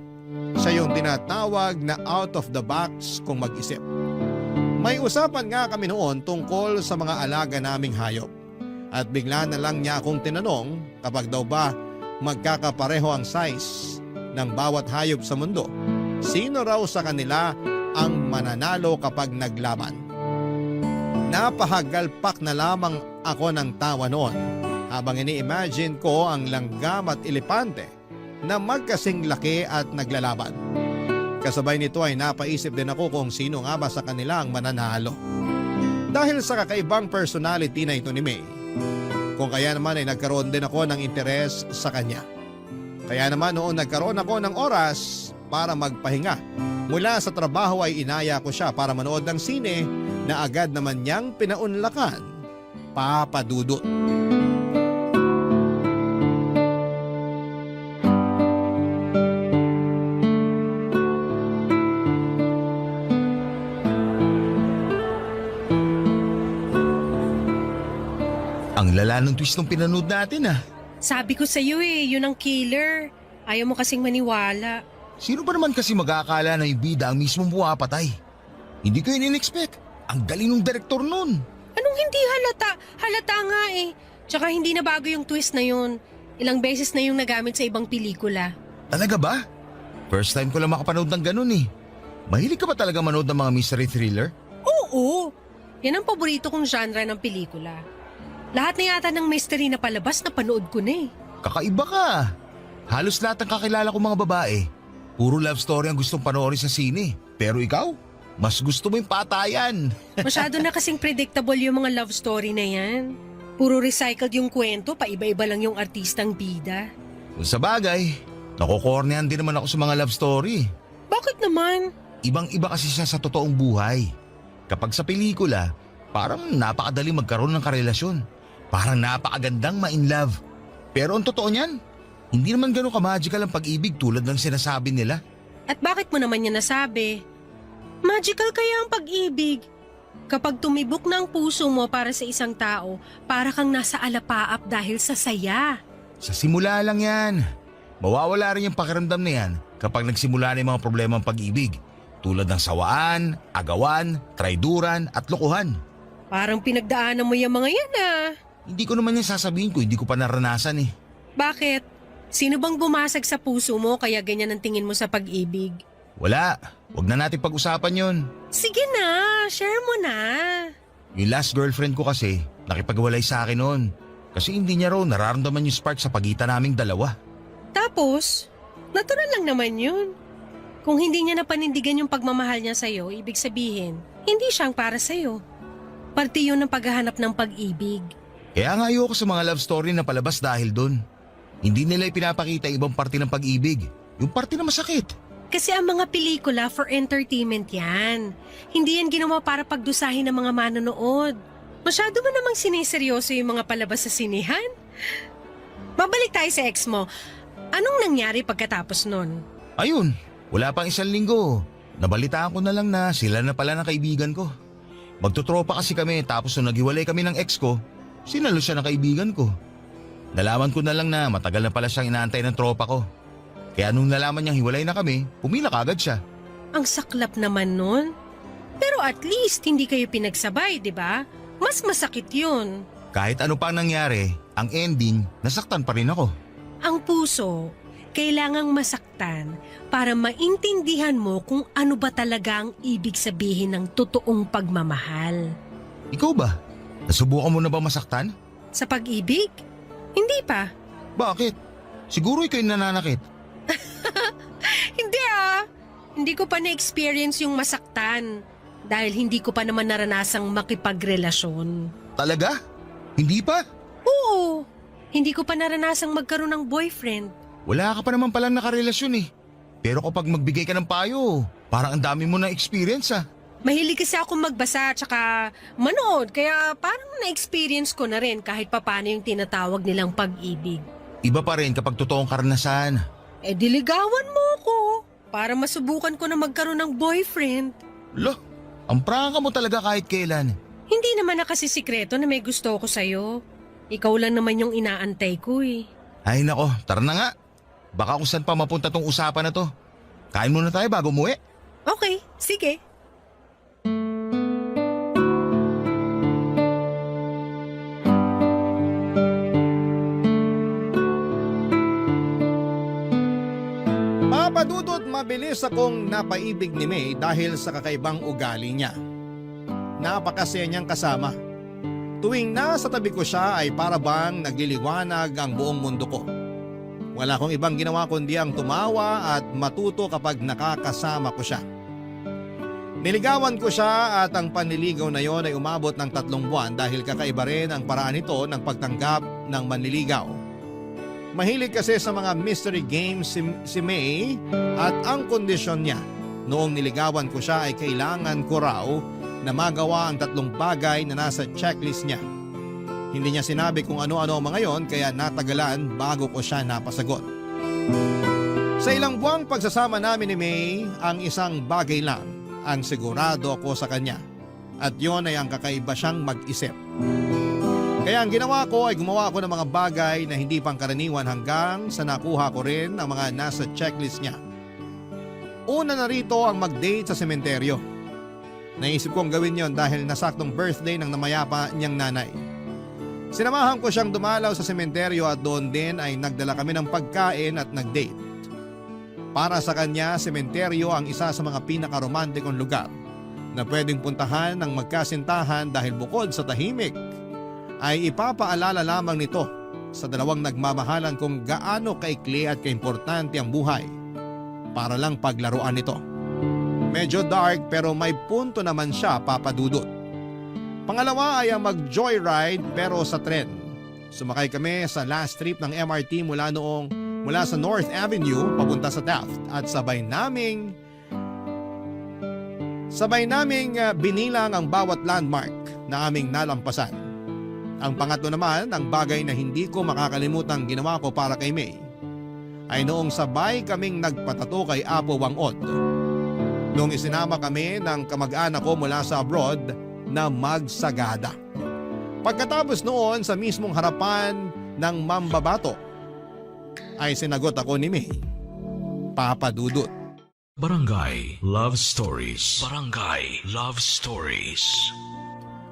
Siya yung tinatawag na out of the box kung mag-isip. May usapan nga kami noon tungkol sa mga alaga naming hayop. At bigla na lang niya akong tinanong kapag daw ba magkakapareho ang size ng bawat hayop sa mundo. Sino raw sa kanila ang mananalo kapag naglaban? Napahagalpak na lamang ako ng tawa noon habang ini-imagine ko ang langgam at elepante na magkasing laki at naglalaban. Kasabay nito ay napaisip din ako kung sino nga ba sa kanila ang mananalo. Dahil sa kakaibang personality na ito ni May, kung kaya naman ay nagkaroon din ako ng interes sa kanya. Kaya naman noon nagkaroon ako ng oras para magpahinga. Mula sa trabaho ay inaya ko siya para manood ng sine na agad naman niyang pinaunlakan, Papa Dudut. Ang lala ng twist ng pinanood natin ah. Sabi ko sa'yo yun ang killer. Ayaw mo kasing maniwala. Sino ba naman kasi mag-aakala na yung bida ang mismong pumapatay? Hindi ko yun in-expect. Ang galing ng direktor nun. Anong hindi halata? Halata nga Tsaka hindi na bago yung twist na yun. Ilang beses na yung nagamit sa ibang pelikula. Talaga ba? First time ko lang makapanood ng ganun eh. Mahilig ka ba talaga manood ng mga mystery thriller? Oo! Yan ang paborito kong genre ng pelikula. Lahat na yata ng mystery na palabas na panood ko na Kakaiba ka. Halos lahat ng kakilala kong mga babae, puro love story ang gustong panoorin sa sine. Pero ikaw, mas gusto mo yung patayan. Masyado na kasing predictable yung mga love story na yan. Puro recycled yung kwento, paiba-iba lang yung artistang bida. Kung sa bagay, nakukornehan din naman ako sa mga love story. Bakit naman? Ibang-iba kasi siya sa totoong buhay. Kapag sa pelikula, parang napakadali magkaroon ng karelasyon. Parang napakagandang ma-in love. Pero ang totoo niyan, hindi naman ganun ka-magical ang pag-ibig tulad ng sinasabi nila. At bakit mo naman niya nasabi? Magical kaya ang pag-ibig. Kapag tumibok na ang puso mo para sa isang tao, para kang nasa alapaap dahil sa saya. Sa simula lang yan. Mawawala rin yung pakiramdam na yan kapag nagsimula na yung mga problema ng pag-ibig. Tulad ng sawaan, agawan, traiduran at lokohan. Parang pinagdaanan mo yung mga yan Hindi ko naman yan sasabihin ko, hindi ko pa naranasan eh. Bakit? Sino bang bumasag sa puso mo kaya ganyan ang tingin mo sa pag-ibig? Wala, wag na natin pag-usapan yon. Sige na, share mo na. Yung last girlfriend ko kasi, nakipagwalay sa akin noon. Kasi hindi niya raw nararamdaman yung spark sa pagitan naming dalawa. Tapos, natural lang naman yun. Kung hindi niya napanindigan yung pagmamahal niya sa'yo, ibig sabihin, hindi siyang para sa'yo. Parte yun ng paghahanap ng pag-ibig. Kaya nga ayoko sa mga love story na palabas dahil doon. Hindi nila ipinapakita ibang parte ng pag-ibig. Yung parte na masakit. Kasi ang mga pelikula for entertainment yan. Hindi yan ginawa para pagdusahin ng mga manonood. Masyado mo namang sineseryoso yung mga palabas sa sinihan. Babalik tayo sa ex mo. Anong nangyari pagkatapos nun? Ayun, wala pang 1 linggo. Nabalitaan ko na lang na sila na pala ng kaibigan ko. Magtutropa kasi kami tapos nung naghiwalay kami ng ex ko, sinalo siya ng kaibigan ko. Nalaman ko na lang na matagal na pala siyang inaantay ng tropa ko. Kaya nung nalaman niyang hiwalay na kami, pumila kagad siya. Ang saklap naman nun. Pero at least hindi kayo pinagsabay, di ba? Mas masakit yun. Kahit ano pang nangyari, ang ending, nasaktan pa rin ako. Ang puso, kailangang masaktan para maintindihan mo kung ano ba talaga ang ibig sabihin ng totoong pagmamahal. Ikaw ba? Nasubukan mo na ba masaktan? Sa pag-ibig? Hindi pa. Bakit? Siguro ikaw yung nananakit. Hindi ah. Hindi ko pa na-experience yung masaktan dahil hindi ko pa naman naranasang makipagrelasyon. Talaga? Hindi pa? Oo. Hindi ko pa naranasang magkaroon ng boyfriend. Wala ka pa naman palang nakarelasyon eh. Pero kapag magbigay ka ng payo, parang ang dami mo na experience ah. Mahilig kasi ako magbasa at saka manood kaya parang na-experience ko na rin kahit papano yung tinatawag nilang pag-ibig. Iba pa rin kapag totoong karanasan. Eh diligawan mo ko para masubukan ko na magkaroon ng boyfriend. Lo, ang prangka mo talaga kahit kailan. Hindi naman na kasi sikreto na may gusto ko sa'yo. Ikaw lang naman yung inaantay ko eh. Ay nako, tara na nga. Baka kung saan pa mapunta tong usapan na to. Kain muna tayo bago umuwi. Okay, sige. Papadudot mabilis akong napaibig ni May dahil sa kakaibang ugali niya. Napakasaya niyang kasama. Tuwing nasa tabi ko siya ay para bang nagliliwanag ang buong mundo ko. Wala akong ibang ginawa kundi ang tumawa at matuto kapag nakakasama ko siya. Niligawan ko siya at ang panliligaw na yon ay umabot ng 3 buwan dahil kakaiba rin ang paraan nito ng pagtanggap ng manliligaw. Mahilig kasi sa mga mystery games si May at ang kondisyon niya noong niligawan ko siya ay kailangan ko raw na magawa ang 3 bagay na nasa checklist niya. Hindi niya sinabi kung ano-ano ang mga yon kaya natagalan bago ko siya napasagot. Sa ilang buwang pagsasama namin ni May, ang isang bagay lang ang sigurado ako sa kanya at yon ay ang kakaiba siyang mag-isip. Kaya ang ginawa ko ay gumawa ako ng mga bagay na hindi pangkaraniwan hanggang sa nakuha ko rin ang mga nasa checklist niya. Una na rito ang mag-date sa sementeryo. Naisip kong gawin yon dahil nasaktong birthday ng namayapa niyang nanay. Sinamahan ko siyang dumalaw sa sementeryo at doon din ay nagdala kami ng pagkain at nag-date. Para sa kanya, sementeryo ang isa sa mga pinakaromantikong lugar na pwedeng puntahan ng magkasintahan dahil bukod sa tahimik, ay ipapaalala lamang nito sa 2 nagmamahalan kung gaano kaikli at kaimportante ang buhay para lang paglaruan nito. Medyo dark pero may punto naman siya, papadudot. Pangalawa ay ang mag-joyride pero sa tren. Sumakay kami sa last trip ng MRT mula sa North Avenue papunta sa Taft at sabay naming binilang ang bawat landmark na aming nalampasan. Ang pangatlo naman, ang bagay na hindi ko makakalimutang ginawa ko para kay May, ay noong sabay kaming nagpatato kay Apo Wangod. Noong isinama kami ng kamag-anak ko mula sa abroad na magsagada. Pagkatapos noon sa mismong harapan ng mambabato, ay sinagot ako ni May, papadudot. Barangay Love Stories. Barangay Love Stories.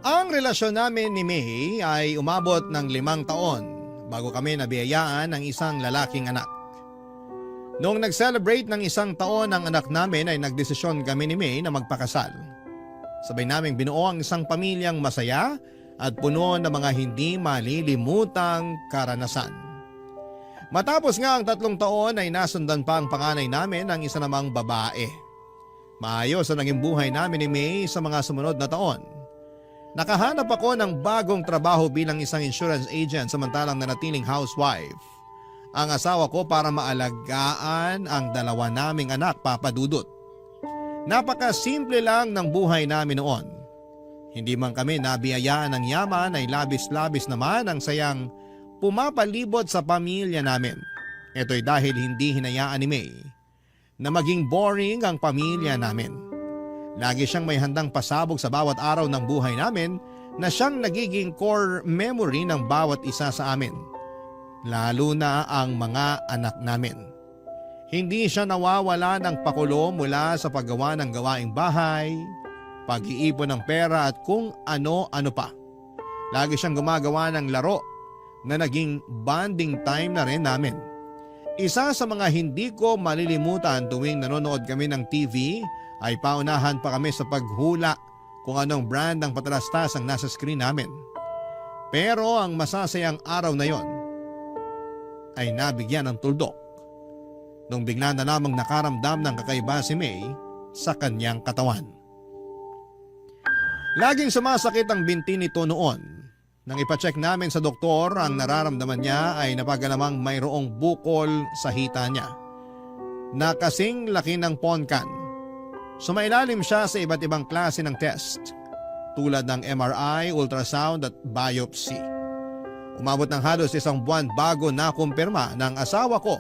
Ang relasyon namin ni May ay umabot ng 5 taon bago kami nabiyayaan ng isang lalaking anak. Noong nag-celebrate ng 1 taon ang anak namin ay nagdesisyon kami ni May na magpakasal. Sabay naming binuo ang isang pamilyang masaya at puno ng mga hindi malilimutang karanasan. Matapos nga ang 3 taon ay nasundan pa ang panganay namin ng isa namang babae. Maayos ang naging buhay namin ni May sa mga sumunod na taon. Nakahanap ako ng bagong trabaho bilang isang insurance agent samantalang nanatiling housewife. Ang asawa ko para maalagaan ang 2 naming anak, Papa Dudut. Napakasimple lang ng buhay namin noon. Hindi man kami nabiyayaan ng yaman ay labis-labis naman ang sayang pumapalibot sa pamilya namin. Ito'y dahil hindi hinayaan ni May na maging boring ang pamilya namin. Lagi siyang may handang pasabog sa bawat araw ng buhay namin na siyang nagiging core memory ng bawat isa sa amin. Lalo na ang mga anak namin. Hindi siya nawawala ng pakulo mula sa paggawa ng gawaing bahay, pag-iipon ng pera at kung ano-ano pa. Lagi siyang gumagawa ng laro na naging bonding time na rin namin. Isa sa mga hindi ko malilimutan tuwing nanonood kami ng TV ay paunahan pa kami sa paghula kung anong brand ng patalastas ang nasa screen namin. Pero ang masasayang araw na yon ay nabigyan ng tuldok nung bigla na lamang nakaramdam ng kakaiba si May sa kanyang katawan. Laging sumasakit ang binti nito noon. Nang ipacheck namin sa doktor, ang nararamdaman niya ay napagalamang mayroong bukol sa hita niya na kasing laki ng ponkan. Sumailalim siya sa iba't ibang klase ng test tulad ng MRI, ultrasound at biopsy. Umabot ng halos 1 buwan bago nakumpirma ng asawa ko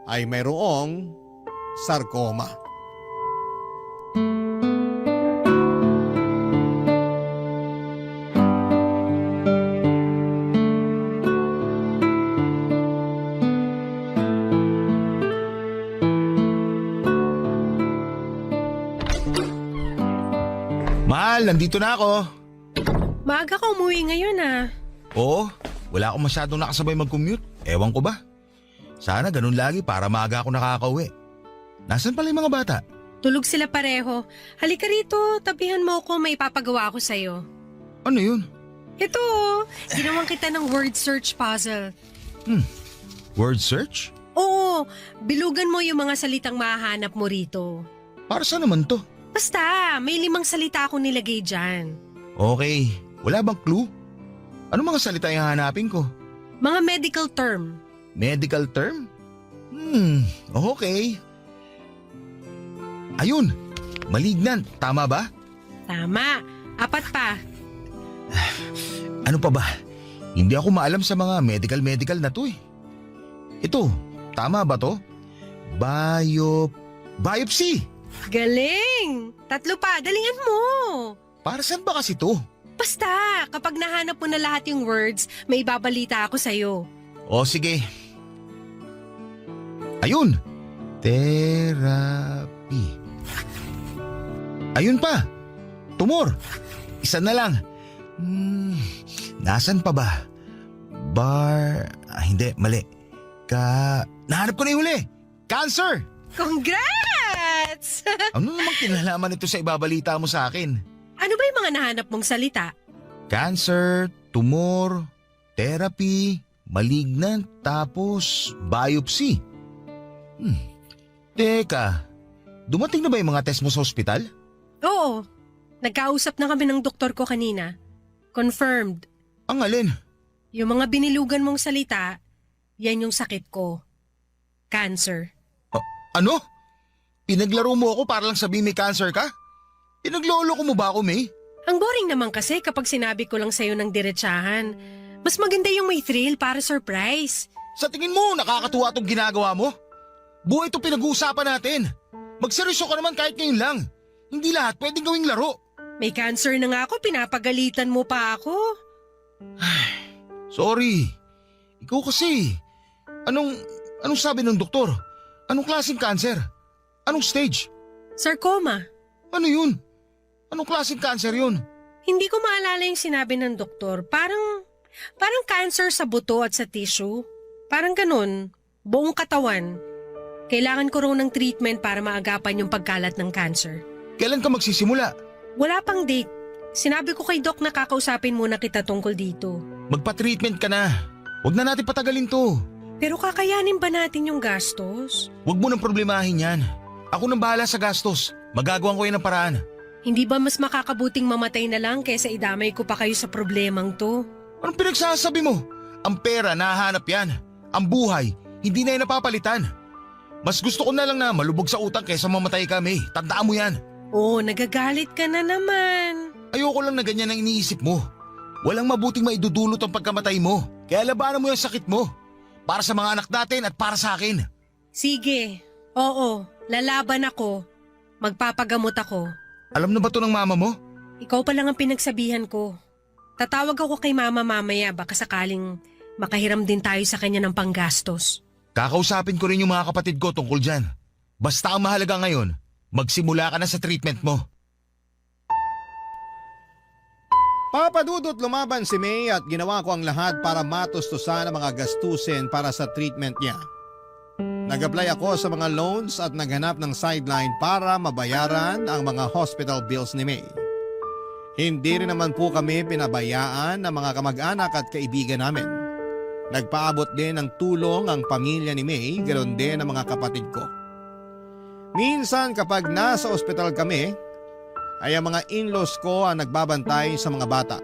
ay mayroong sarcoma. Mahal, nandito na ako. Maaga ka umuwi ngayon ah. Oo, wala akong masyadong nakasabay mag-commute. Ewan ko ba? Sana ganun lagi para maaga ako nakakauwi. Nasaan pala yung mga bata? Tulog sila pareho. Halika rito, tabihan mo ako, may ipapagawa ako sa'yo. Ano yun? Ito, ginawan kita ng word search puzzle. Word search? Oo, bilugan mo yung mga salitang mahahanap mo rito. Para saan naman to? Basta, may 5 salita akong nilagay dyan. Okay, wala bang clue? Ano mga salita yung hanapin ko? Mga medical term. Medical term? Okay. Ayun, malignant, tama ba? Tama, 4 pa. Ano pa ba? Hindi ako maalam sa mga medical na to eh. Ito, tama ba to? Biopsy! Galing! 3 pa, dalingan mo. Para saan ba kasi to? Basta, kapag nahanap mo na lahat yung words, may ibabalita ako sa'yo. O sige. Ayun! Therapy. Ayun pa! Tumor! Isa na lang. Nasaan pa ba? Hindi, mali. Nahanap ko na yung huli! Cancer! Congrats! Ano namang kinalaman ito sa ibabalita mo sa akin? Ano ba yung mga nahanap mong salita? Cancer, tumor, therapy, malignant, tapos biopsy. Teka, dumating na ba yung mga test mo sa ospital? Oo, nagkausap na kami ng doktor ko kanina. Confirmed. Ang alin? Yung mga binilugan mong salita, yan yung sakit ko. Cancer. Ano? Pinaglaro mo ako para lang sabihin may cancer ka? Pinaglolo ko mo ba ako, May? Ang boring naman kasi kapag sinabi ko lang sa'yo ng diretsahan. Mas maganda yung may thrill para surprise. Sa tingin mo, nakakatuwa itong ginagawa mo? Buhay ito pinag-uusapan natin. Magseryoso ka naman kahit ngayon lang. Hindi lahat pwedeng gawing laro. May cancer na nga ako, pinapagalitan mo pa ako. Sorry. Ikaw kasi. Anong sabi ng doktor? Anong klaseng cancer? Anong stage? Sarcoma. Ano yun? Anong klaseng cancer yun? Hindi ko maalala yung sinabi ng doktor. Parang cancer sa buto at sa tissue. Parang ganun. Buong katawan. Kailangan ko raw ng treatment para maagapan yung pagkalat ng cancer. Kailan ka magsisimula? Wala pang date. Sinabi ko kay Doc na kakausapin muna kita tungkol dito. Magpa-treatment ka na. Huwag na natin patagalin to. Pero kakayanin ba natin yung gastos? Huwag mo nang problemahin yan. Ako nang bahala sa gastos. Magagawan ko yan ng paraan. Hindi ba mas makakabuting mamatay na lang kaysa idamay ko pa kayo sa problemang to? Anong pinagsasabi mo? Ang pera, nahahanap yan. Ang buhay, hindi na yan napapalitan. Mas gusto ko na lang na malubog sa utang kaysa mamatay kami. Tandaan mo yan. Oh, nagagalit ka na naman. Ayoko lang na ganyan ang iniisip mo. Walang mabuting maidudulot ang pagkamatay mo. Kaya labanan mo yung sakit mo. Para sa mga anak natin at para sa akin. Sige, oo, lalaban ako. Magpapagamot ako. Alam na ba to ng mama mo? Ikaw pa lang ang pinagsabihan ko. Tatawag ako kay mama mamaya baka sakaling makahiram din tayo sa kanya ng panggastos. Kakausapin ko rin yung mga kapatid ko tungkol dyan. Basta ang mahalaga ngayon, magsimula ka na sa treatment mo. Papa Dudut, lumaban si May at ginawa ko ang lahat para matustusan ang mga gastusin para sa treatment niya. Nag-apply ako sa mga loans at naghanap ng sideline para mabayaran ang mga hospital bills ni May. Hindi rin naman po kami pinabayaan ng mga kamag-anak at kaibigan namin. Nagpaabot din ng tulong ang pamilya ni May, ganoon din ang mga kapatid ko. Minsan kapag nasa ospital kami, ay ang mga in-laws ko ang nagbabantay sa mga bata.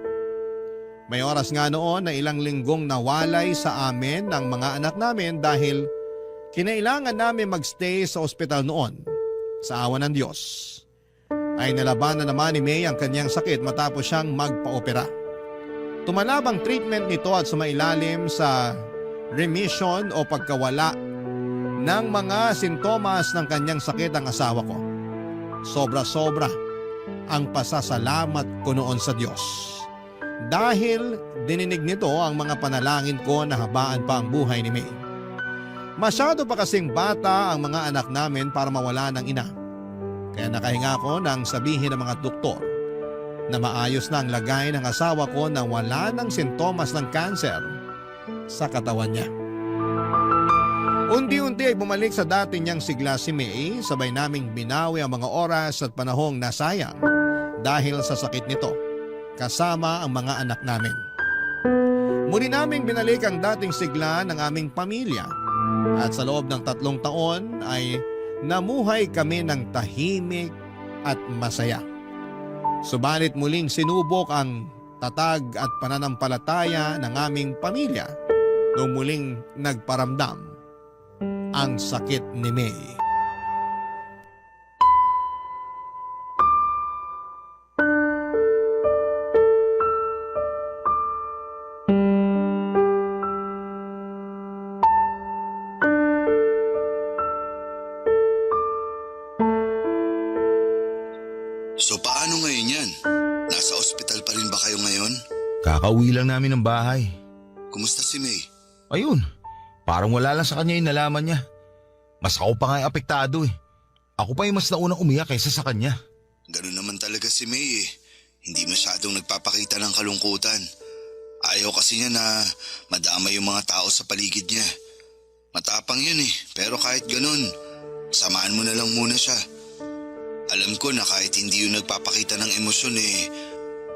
May oras nga noon na ilang linggong nawalay sa amin ng mga anak namin dahil kinailangan namin magstay sa ospital noon. Sa awa ng Diyos, ay nalabanan naman ni May ang kanyang sakit matapos siyang magpa-opera. Tumalab ang treatment nito at sumailalim sa remission o pagkawala ng mga sintomas ng kanyang sakit ang asawa ko. Sobra-sobra ang pasasalamat ko noon sa Diyos. Dahil dininig nito ang mga panalangin ko na habaan pa ang buhay ni May. Masyado pa kasing bata ang mga anak namin para mawala ng ina. Kaya nakahinga ko nang sabihin ng mga doktor na maayos na ang lagay ng asawa ko na wala ng sintomas ng kanser sa katawan niya. Unti-unti ay bumalik sa dati niyang sigla si May, sabay naming binawi ang mga oras at panahong nasayang dahil sa sakit nito, kasama ang mga anak namin. Muli naming binalik ang dating sigla ng aming pamilya at sa loob ng 3 taon ay namuhay kami ng tahimik at masaya. Subalit muling sinubok ang tatag at pananampalataya ng aming pamilya nung muling nagparamdam ang sakit ni May. So paano ngayon yan? Nasa ospital pa rin ba kayo ngayon? Kakauwi lang namin ng bahay. Kumusta si May? Ayun, parang wala lang sa kanya yung nalaman niya. Mas ako pa nga yung apektado eh. Ako pa yung mas naunang umiyak kaysa sa kanya. Ganun naman talaga si May eh. Hindi masyadong nagpapakita ng kalungkutan. Ayaw kasi niya na madama yung mga tao sa paligid niya. Matapang yun eh, pero kahit ganun, samaan mo na lang muna siya. Alam ko na kahit hindi yun nagpapakita ng emosyon eh,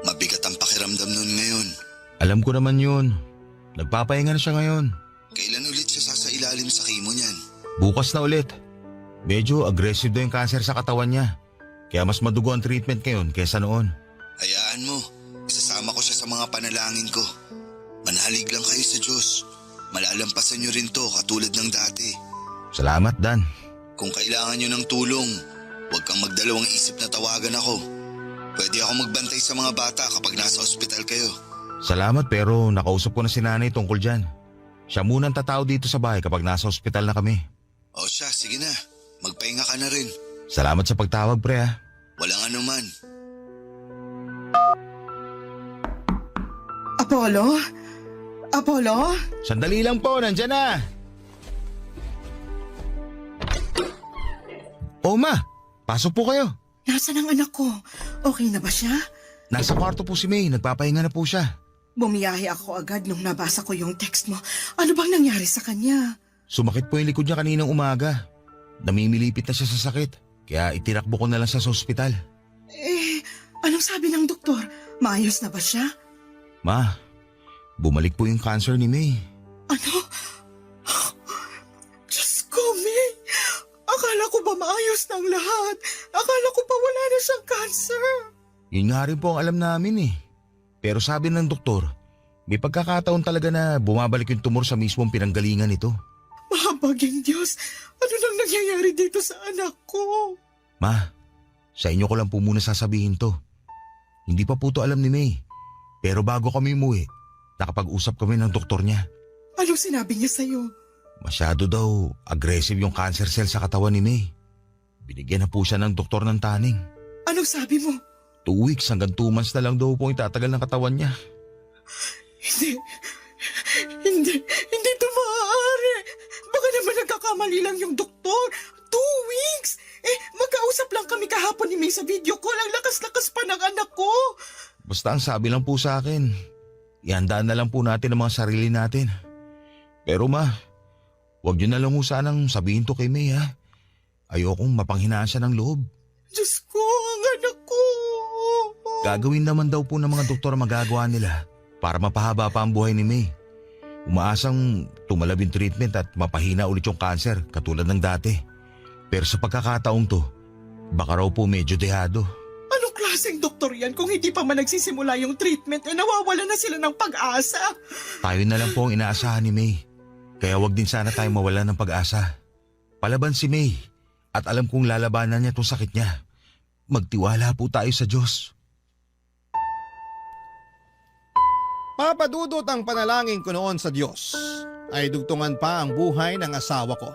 mabigat ang pakiramdam nun ngayon. Alam ko naman yun. Nagpapahinga na siya ngayon. Kailan ulit siya sasailalim sa chemo niyan? Bukas na ulit. Medyo aggressive daw yung cancer sa katawan niya. Kaya mas madugo ang treatment ngayon kaysa noon. Hayaan mo, isasama ko siya sa mga panalangin ko. Manalig lang kayo sa Diyos. Malalampasan niyo rin to katulad ng dati. Salamat, Dan. Kung kailangan niyo ng tulong, huwag kang magdalawang isip na tawagan ako. Pwede ako magbantay sa mga bata kapag nasa ospital kayo. Salamat pero nakausap ko na si nanay tungkol dyan. Siya muna ang tatao dito sa bahay kapag nasa ospital na kami. O siya, sige na. Magpahinga ka na rin. Salamat sa pagtawag, pre ha. Walang anuman. Apollo? Apollo? Sandali lang po, nandyan na. O ma, pasok po kayo. Nasaan ang anak ko? Okay na ba siya? Nasa kwarto po si May, nagpapahinga na po siya. Bumiyahe ako agad nung nabasa ko yung text mo. Ano bang nangyari sa kanya? Sumakit po yung likod niya kaninang umaga. Namimilipit na siya sa sakit. Kaya itinakbo ko na lang siya sa ospital. Anong sabi ng doktor? Maayos na ba siya? Ma, bumalik po yung cancer ni May. Ano? siyang cancer. Yun nga rin po ang alam namin eh. Pero sabi ng doktor, may pagkakataon talaga na bumabalik yung tumor sa mismong pinanggalingan nito. Mahabaging Diyos, ano nang nangyayari dito sa anak ko? Ma, sa inyo ko lang po muna sasabihin to. Hindi pa po to alam ni May. Pero bago kami umuwi, nakapag-usap kami ng doktor niya. Anong sinabi niya sa'yo? Masyado daw aggressive yung cancer cell sa katawan ni May. Binigyan na po siya ng doktor ng taning. Anong sabi mo? 2 weeks hanggang 2 months na lang daw po yung tatagal ng katawan niya. Hindi ito maaari. Baka naman nagkakamali lang yung doktor. 2 weeks? Magkausap lang kami kahapon ni May sa video call. Ang lakas-lakas pa ng anak ko. Basta ang sabi lang po sa akin, ihandaan na lang po natin ang mga sarili natin. Pero ma, huwag niyo na lang ho sanang sabihin to kay May ha. Ayokong mapanghinaan siya ng loob. Diyos ko, ang anak ko. Gagawin naman daw po ng mga doktor ang magagawa nila para mapahaba pa ang buhay ni May. Umaasang tumalab yung treatment at mapahina ulit yung cancer katulad ng dati. Pero sa pagkakataong to, baka raw po medyo dehado. Anong klaseng doktor yan kung hindi pa man nagsisimula yung treatment nawawala na sila ng pag-asa? Tayo na lang po ang inaasahan ni May. Kaya wag din sana tayo mawala ng pag-asa. Palaban si May at alam kong lalabanan niya itong sakit niya. Magtiwala po tayo sa Diyos. Papadudot ang panalangin ko noon sa Diyos ay dugtungan pa ang buhay ng asawa ko.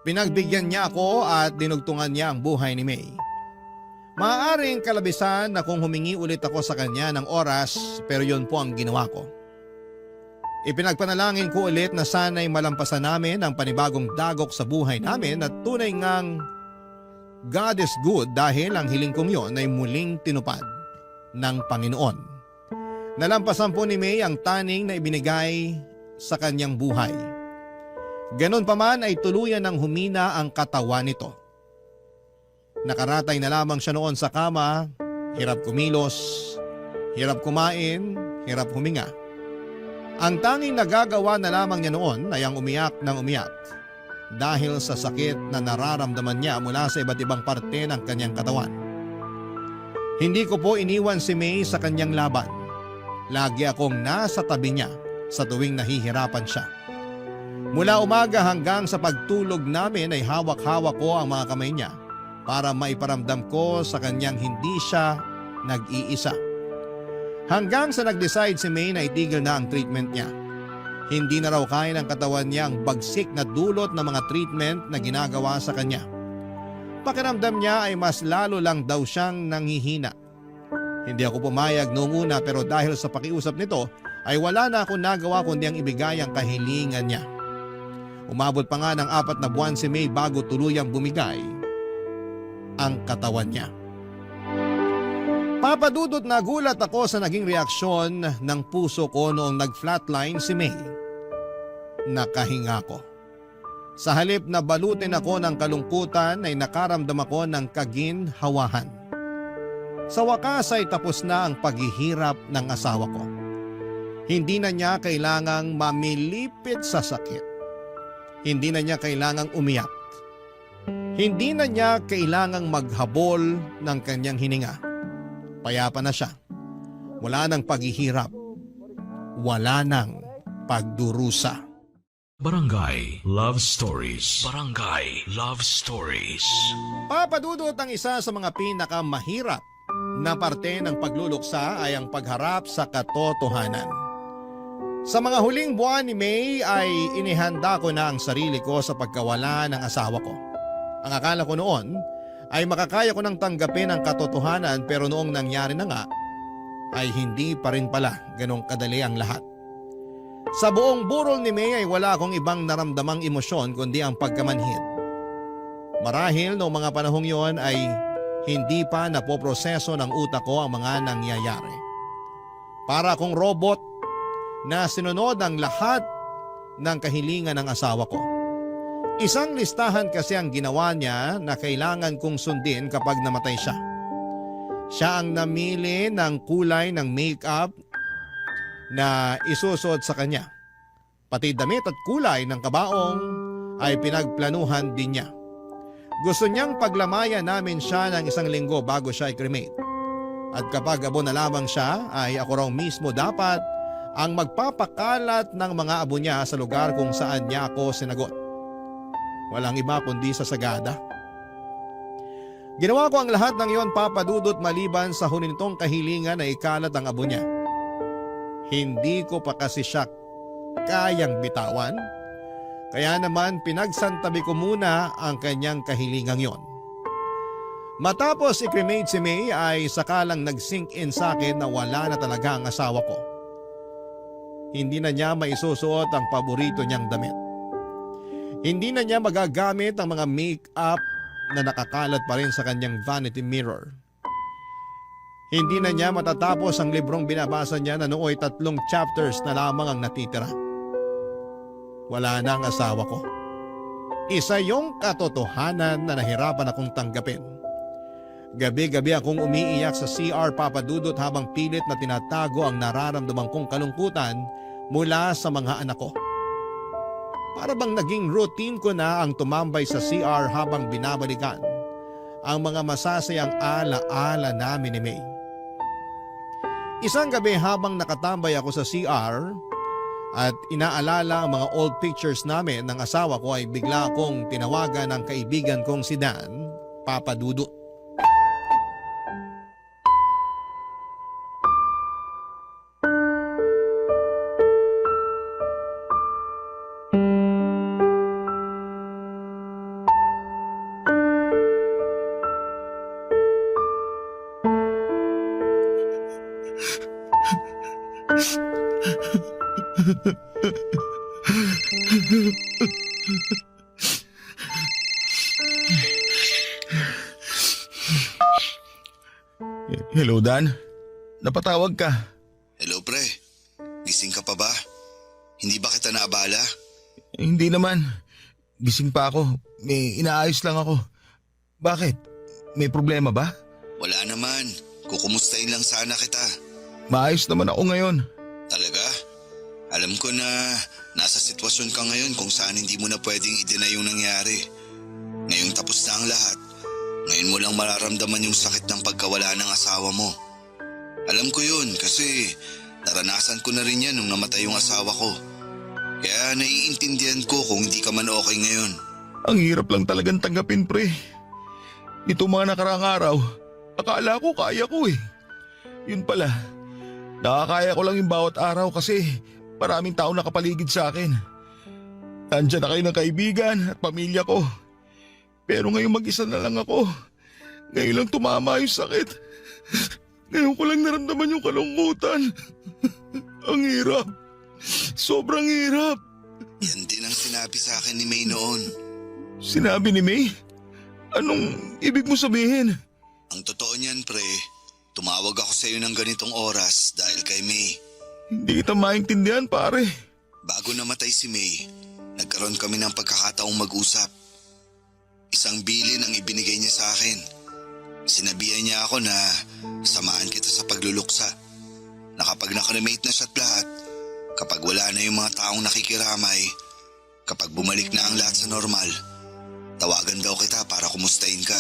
Pinagbigyan niya ako at dinugtungan niya ang buhay ni May. Maaaring kalabisan na kung humingi ulit ako sa kanya ng oras pero yun po ang ginawa ko. Ipinagpanalangin ko ulit na sana'y malampasan namin ang panibagong dagok sa buhay namin at tunay ngang God is good dahil ang hiling kong yon ay muling tinupad ng Panginoon. Nalampasan po ni May ang taning na ibinigay sa kanyang buhay. Ganon pa man ay tuluyan ng humina ang katawan nito. Nakaratay na lamang siya noon sa kama, hirap kumilos, hirap kumain, hirap huminga. Ang tanging nagagawa na lamang niya noon ay ang umiyak ng umiyak dahil sa sakit na nararamdaman niya mula sa iba't ibang parte ng kanyang katawan. Hindi ko po iniwan si May sa kanyang laban. Lagi akong nasa tabi niya sa tuwing nahihirapan siya. Mula umaga hanggang sa pagtulog namin ay hawak-hawak ko ang mga kamay niya para maiparamdam ko sa kanyang hindi siya nag-iisa. Hanggang sa nag-decide si May na itigil na ang treatment niya. Hindi na raw kaya ng katawan niya ang bagsik na dulot ng mga treatment na ginagawa sa kanya. Pakiramdam niya ay mas lalo lang daw siyang nanghihina. Hindi ako pumayag noong una pero dahil sa pakiusap nito ay wala na akong nagawa kundi ang ibigay ang kahilingan niya. Umabot pa nga ng 4 na buwan si May bago tuluyang bumigay ang katawan niya. Papadudot na gulat ako sa naging reaksyon ng puso ko noong nag-flatline si May. Nakahinga ko. Sa halip na balutin ako ng kalungkutan ay nakaramdam ako ng kaginhawahan. Sa wakas ay tapos na ang paghihirap ng asawa ko. Hindi na niya kailangang mamilipit sa sakit. Hindi na niya kailangang umiyak. Hindi na niya kailangang maghabol ng kanyang hininga. Payapa na siya. Wala nang paghihirap. Wala nang pagdurusa. Barangay Love Stories. Barangay Love Stories. Papadudot ang isa sa mga pinakamahirap na parte ng pagluluksa ay ang pagharap sa katotohanan. Sa mga huling buwan ni May ay inihanda ko na ang sarili ko sa pagkawala ng asawa ko. Ang akala ko noon ay makakaya ko nang tanggapin ang katotohanan pero noong nangyari na nga ay hindi pa rin pala ganong kadali ang lahat. Sa buong burol ni May ay wala akong ibang naramdamang emosyon kundi ang pagkamanhid. Marahil noong mga panahong yon ay hindi pa napoproseso ng utak ko ang mga nangyayari. Para akong robot na sinunod ang lahat ng kahilingan ng asawa ko. Isang listahan kasi ang ginawa niya na kailangan kong sundin kapag namatay siya. Siya ang namili ng kulay ng makeup na isusuot sa kanya. Pati damit at kulay ng kabaong ay pinagplanuhan din niya. Gusto niyang paglamayan namin siya ng 1 linggo bago siya i-cremate. At kapag abo na lamang siya ay ako raw mismo dapat ang magpapakalat ng mga abo niya sa lugar kung saan niya ako sinagot. Walang iba kundi sa Sagada. Ginawa ko ang lahat ng iyon, Papa Dudut, maliban sa hunintong kahilingan na ikalat ang abo niya. Hindi ko pa kasi siya kayang bitawan. Kaya naman pinagsantabi ko muna ang kanyang kahilingang yon. Matapos i-cremate si May ay sakalang nag-sink in sa akin na wala na talaga ang asawa ko. Hindi na niya maisusuot ang paborito niyang damit. Hindi na niya magagamit ang mga make-up na nakakalat pa rin sa kanyang vanity mirror. Hindi na niya matatapos ang librong binabasa niya na nooy 3 chapters na lamang ang natitira. Wala na ang asawa ko. Isa yung katotohanan na nahirapan akong tanggapin. Gabi-gabi akong umiiyak sa CR, Papa Dudut, habang pilit na tinatago ang nararamdaman kong kalungkutan mula sa mga anak ko. Para bang naging routine ko na ang tumambay sa CR habang binabalikan ang mga masasayang ala-ala namin ni May. Isang gabi habang nakatambay ako sa CR at inaalala ang mga old pictures namin ng asawa ko ay bigla akong tinawagan ng kaibigan kong si Dan, Papa Dudut. Hello, Dan. Napatawag ka. Hello, pre. Gising ka pa ba? Hindi ba kita naabala? Hindi naman. Gising pa ako. May inaayos lang ako. Bakit? May problema ba? Wala naman. Kukumustahin lang sana kita. Maayos naman ako ngayon. Talaga? Alam ko na nasa sitwasyon ka ngayon kung saan hindi mo na pwedeng i-deny yung nangyari. Ngayong tapos na ang lahat, ngayon mo lang mararamdaman yung sakit ng pagkawala ng asawa mo. Alam ko yun kasi naranasan ko na rin yan nung namatay yung asawa ko. Kaya naiintindihan ko kung hindi ka man okay ngayon. Ang hirap lang talagang tanggapin, pre. Ito mga nakaraang araw, akala ko kaya ko eh. Yun pala, nakakaya ko lang yung bawat araw kasi maraming tao nakapaligid sa akin. Nandiyan na kayo ng kaibigan at pamilya ko. Pero ngayon mag-isa na lang ako. Ngayon lang tumama yung sakit. Ngayon ko lang naramdaman yung kalungkutan. Ang hirap. Sobrang hirap. Yan din ang sinabi sa akin ni May noon. Sinabi ni May? Anong ibig mo sabihin? Ang totoo niyan, pre, tumawag ako sa iyo ng ganitong oras dahil kay May. Hindi kita maintindihan, pare. Bago namatay si May, nagkaroon kami ng pagkakataong mag-usap. Isang bilin ang ibinigay niya sa akin. Sinabihan niya ako na samahan kita sa pagluluksa. Na kapag nakremate na siya't lahat, kapag wala na yung mga taong nakikiramay, kapag bumalik na ang lahat sa normal, tawagan daw kita para kumustahin ka.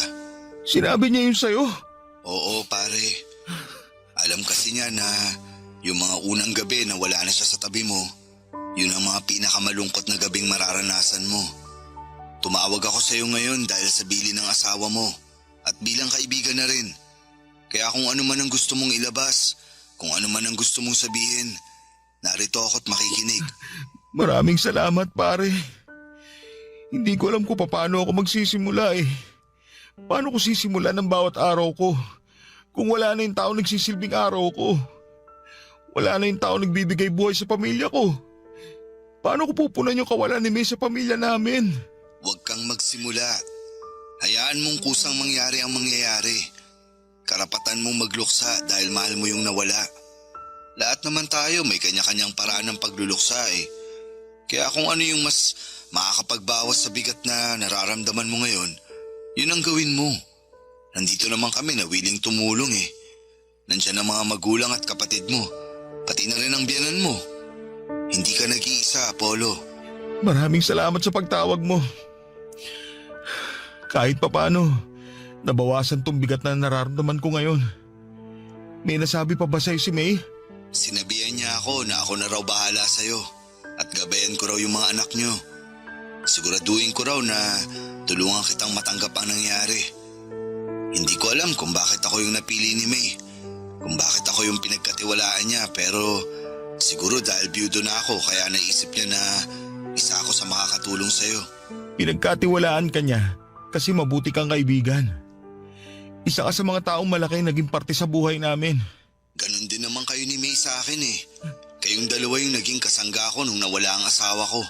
Sinabi niya yun sa'yo? Oo, pare. Alam kasi niya na yung mga unang gabi na wala na siya sa tabi mo, yun ang mga pinakamalungkot na gabing mararanasan mo. Tumawag ako sa iyo ngayon dahil sa bilin ng asawa mo at bilang kaibigan na rin. Kaya kung ano man ang gusto mong ilabas, kung ano man ang gusto mong sabihin, narito ako't makikinig. Maraming salamat, pare. Hindi ko alam kung paano ako magsisimula eh. Paano ko sisimula ng bawat araw ko kung wala na yung tao nagsisilbing araw ko? Wala na yung tao nagbibigay buhay sa pamilya ko. Paano ko pupunan yung kawalan ni May sa pamilya namin? Huwag kang magsimula. Hayaan mong kusang mangyari ang mangyayari. Karapatan mong magluksa dahil mahal mo yung nawala. Lahat naman tayo may kanya-kanyang paraan ng pagluluksa eh. Kaya kung ano yung mas makakapagbawas sa bigat na nararamdaman mo ngayon, yun ang gawin mo. Nandito naman kami na willing tumulong eh. Nandiyan ang mga magulang at kapatid mo, pati na rin ang biyanan mo. Hindi ka nag-iisa, Apollo. Maraming salamat sa pagtawag mo. Kahit papaano, nabawasan tong bigat na nararamdaman ko ngayon. May nasabi pa ba sa'yo si May? Sinabihan niya ako na ako na raw bahala sa'yo at gabayan ko raw yung mga anak niyo. Siguraduhin ko raw na tulungan kitang matanggap ang nangyari. Hindi ko alam kung bakit ako yung napili ni May. Kung bakit ako yung pinagkatiwalaan niya, pero siguro dahil byudo na ako kaya naisip niya na isa ako sa makakatulong sa'yo. Pinagkatiwalaan ka niya kasi mabuti kang kaibigan. Isa ka sa mga taong malaki naging parte sa buhay namin. Ganon din naman kayo ni May sa akin eh. Kayong dalawa yung naging kasangga ko nung nawala ang asawa ko.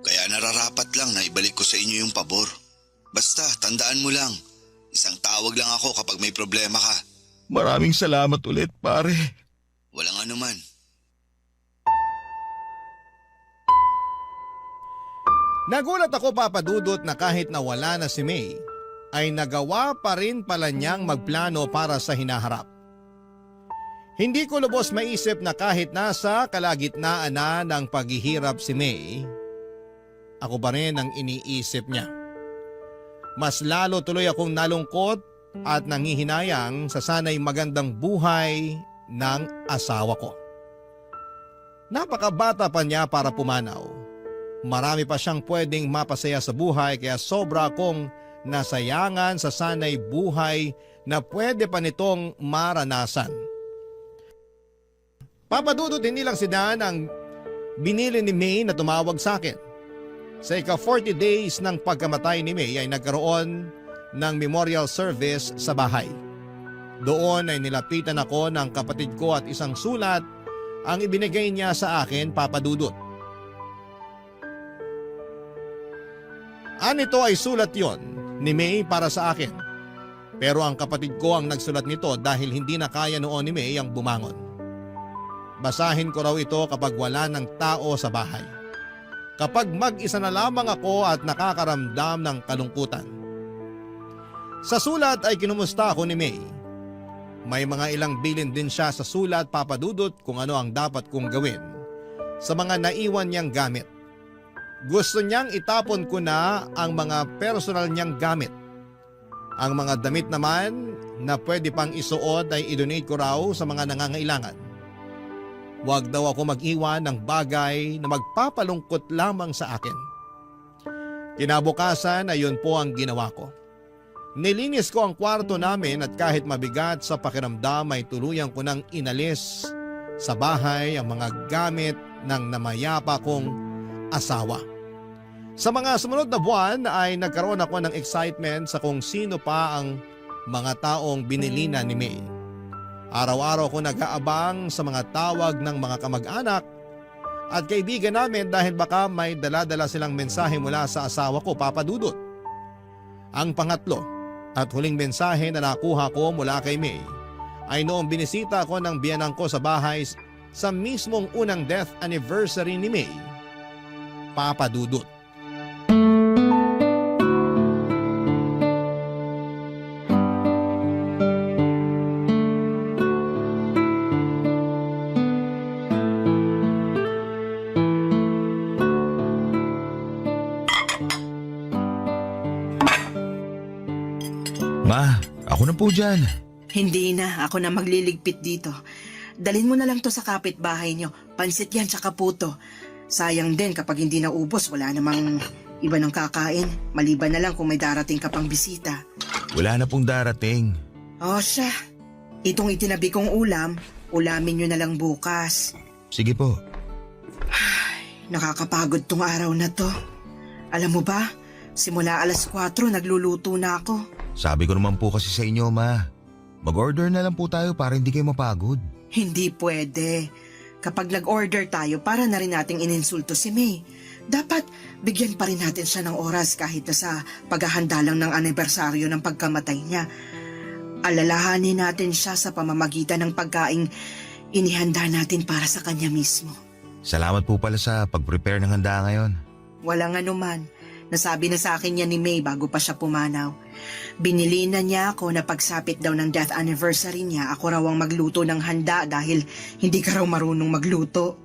Kaya nararapat lang na ibalik ko sa inyo yung pabor. Basta, tandaan mo lang. Isang tawag lang ako kapag may problema ka. Maraming salamat ulit, pare. Walang anuman. Nagulat ako, Papa Dudut, na kahit nawala na si May, ay nagawa pa rin pala niyang magplano para sa hinaharap. Hindi ko lubos maisip na kahit nasa kalagitnaan na ng paghihirap si May, ako pa rin ang iniisip niya. Mas lalo tuloy akong nalungkot at nangihinayang sa sanay magandang buhay ng asawa ko. Napakabata pa niya para pumanaw. Marami pa siyang pwedeng mapasaya sa buhay kaya sobra akong nasayangan sa sanay buhay na pwede pa nitong maranasan. Papadudot, hindi lang si Dan ang binili ni May na tumawag sa akin. Sa ika-40 days ng pagkamatay ni May ay nagkaroon ng memorial service sa bahay. Doon ay nilapitan ako ng kapatid ko at isang sulat ang ibinigay niya sa akin, Papadudot. Anito ay sulat yon ni May para sa akin. Pero ang kapatid ko ang nagsulat nito dahil hindi na kaya noon ni May ang bumangon. Basahin ko raw ito kapag wala ng tao sa bahay. Kapag mag-isa na lamang ako at nakakaramdam ng kalungkutan. Sa sulat ay kinumusta ako ni May. May mga ilang bilin din siya sa sulat, Papadudot, kung ano ang dapat kong gawin sa mga naiwan niyang gamit. Gusto niyang itapon ko na ang mga personal niyang gamit. Ang mga damit naman na pwede pang isuot ay idonate ko raw sa mga nangangailangan. Huwag daw ako mag-iwan ng bagay na magpapalungkot lamang sa akin. Kinabukasan ay yun po ang ginawa ko. Nilinis ko ang kwarto namin at kahit mabigat sa pakiramdam ay tuluyan ko nang inalis sa bahay ang mga gamit ng namayapa kong asawa. Sa mga sumunod na buwan ay nagkaroon ako ng excitement sa kung sino pa ang mga taong binilina ni May. Araw-araw ko nag-aabang sa mga tawag ng mga kamag-anak at kaibigan namin dahil baka may dala-dala silang mensahe mula sa asawa ko, Papadudot. Ang pangatlo at huling mensahe na nakuha ko mula kay May ay noong binisita ko ng biyanang ko sa bahay sa mismong unang death anniversary ni May, Papadudot. Ma, ako na po dyan. Hindi na, ako na magliligpit dito. Dalhin mo na lang to sa kapitbahay nyo. Pansit yan tsaka puto. Sayang din kapag hindi naubos, wala namang iba ng kakain. Maliban na lang kung may darating ka pang bisita. Wala na pong darating. O siya, itong itinabi kong ulam, ulamin nyo na lang bukas. Sige po. Nakakapagod tong araw na to. Alam mo ba, simula alas 4 nagluluto na ako. Sabi ko naman po kasi sa inyo, Ma. Mag-order na lang po tayo para hindi kayo mapagod. Hindi pwede. Kapag nag-order tayo, para na rin nating ininsulto si May. Dapat bigyan pa rin natin siya ng oras kahit na sa paghahanda lang ng anibersaryo ng pagkamatay niya. Alalahanin natin siya sa pamamagitan ng pagkaing inihanda natin para sa kanya mismo. Salamat po pala sa pag-prepare ng handa ngayon. Walang anuman. Nasabi na sa akin yan ni May bago pa siya pumanaw. Binili na niya ako na pagsapit daw ng death anniversary niya, ako raw ang magluto ng handa dahil hindi ka raw marunong magluto.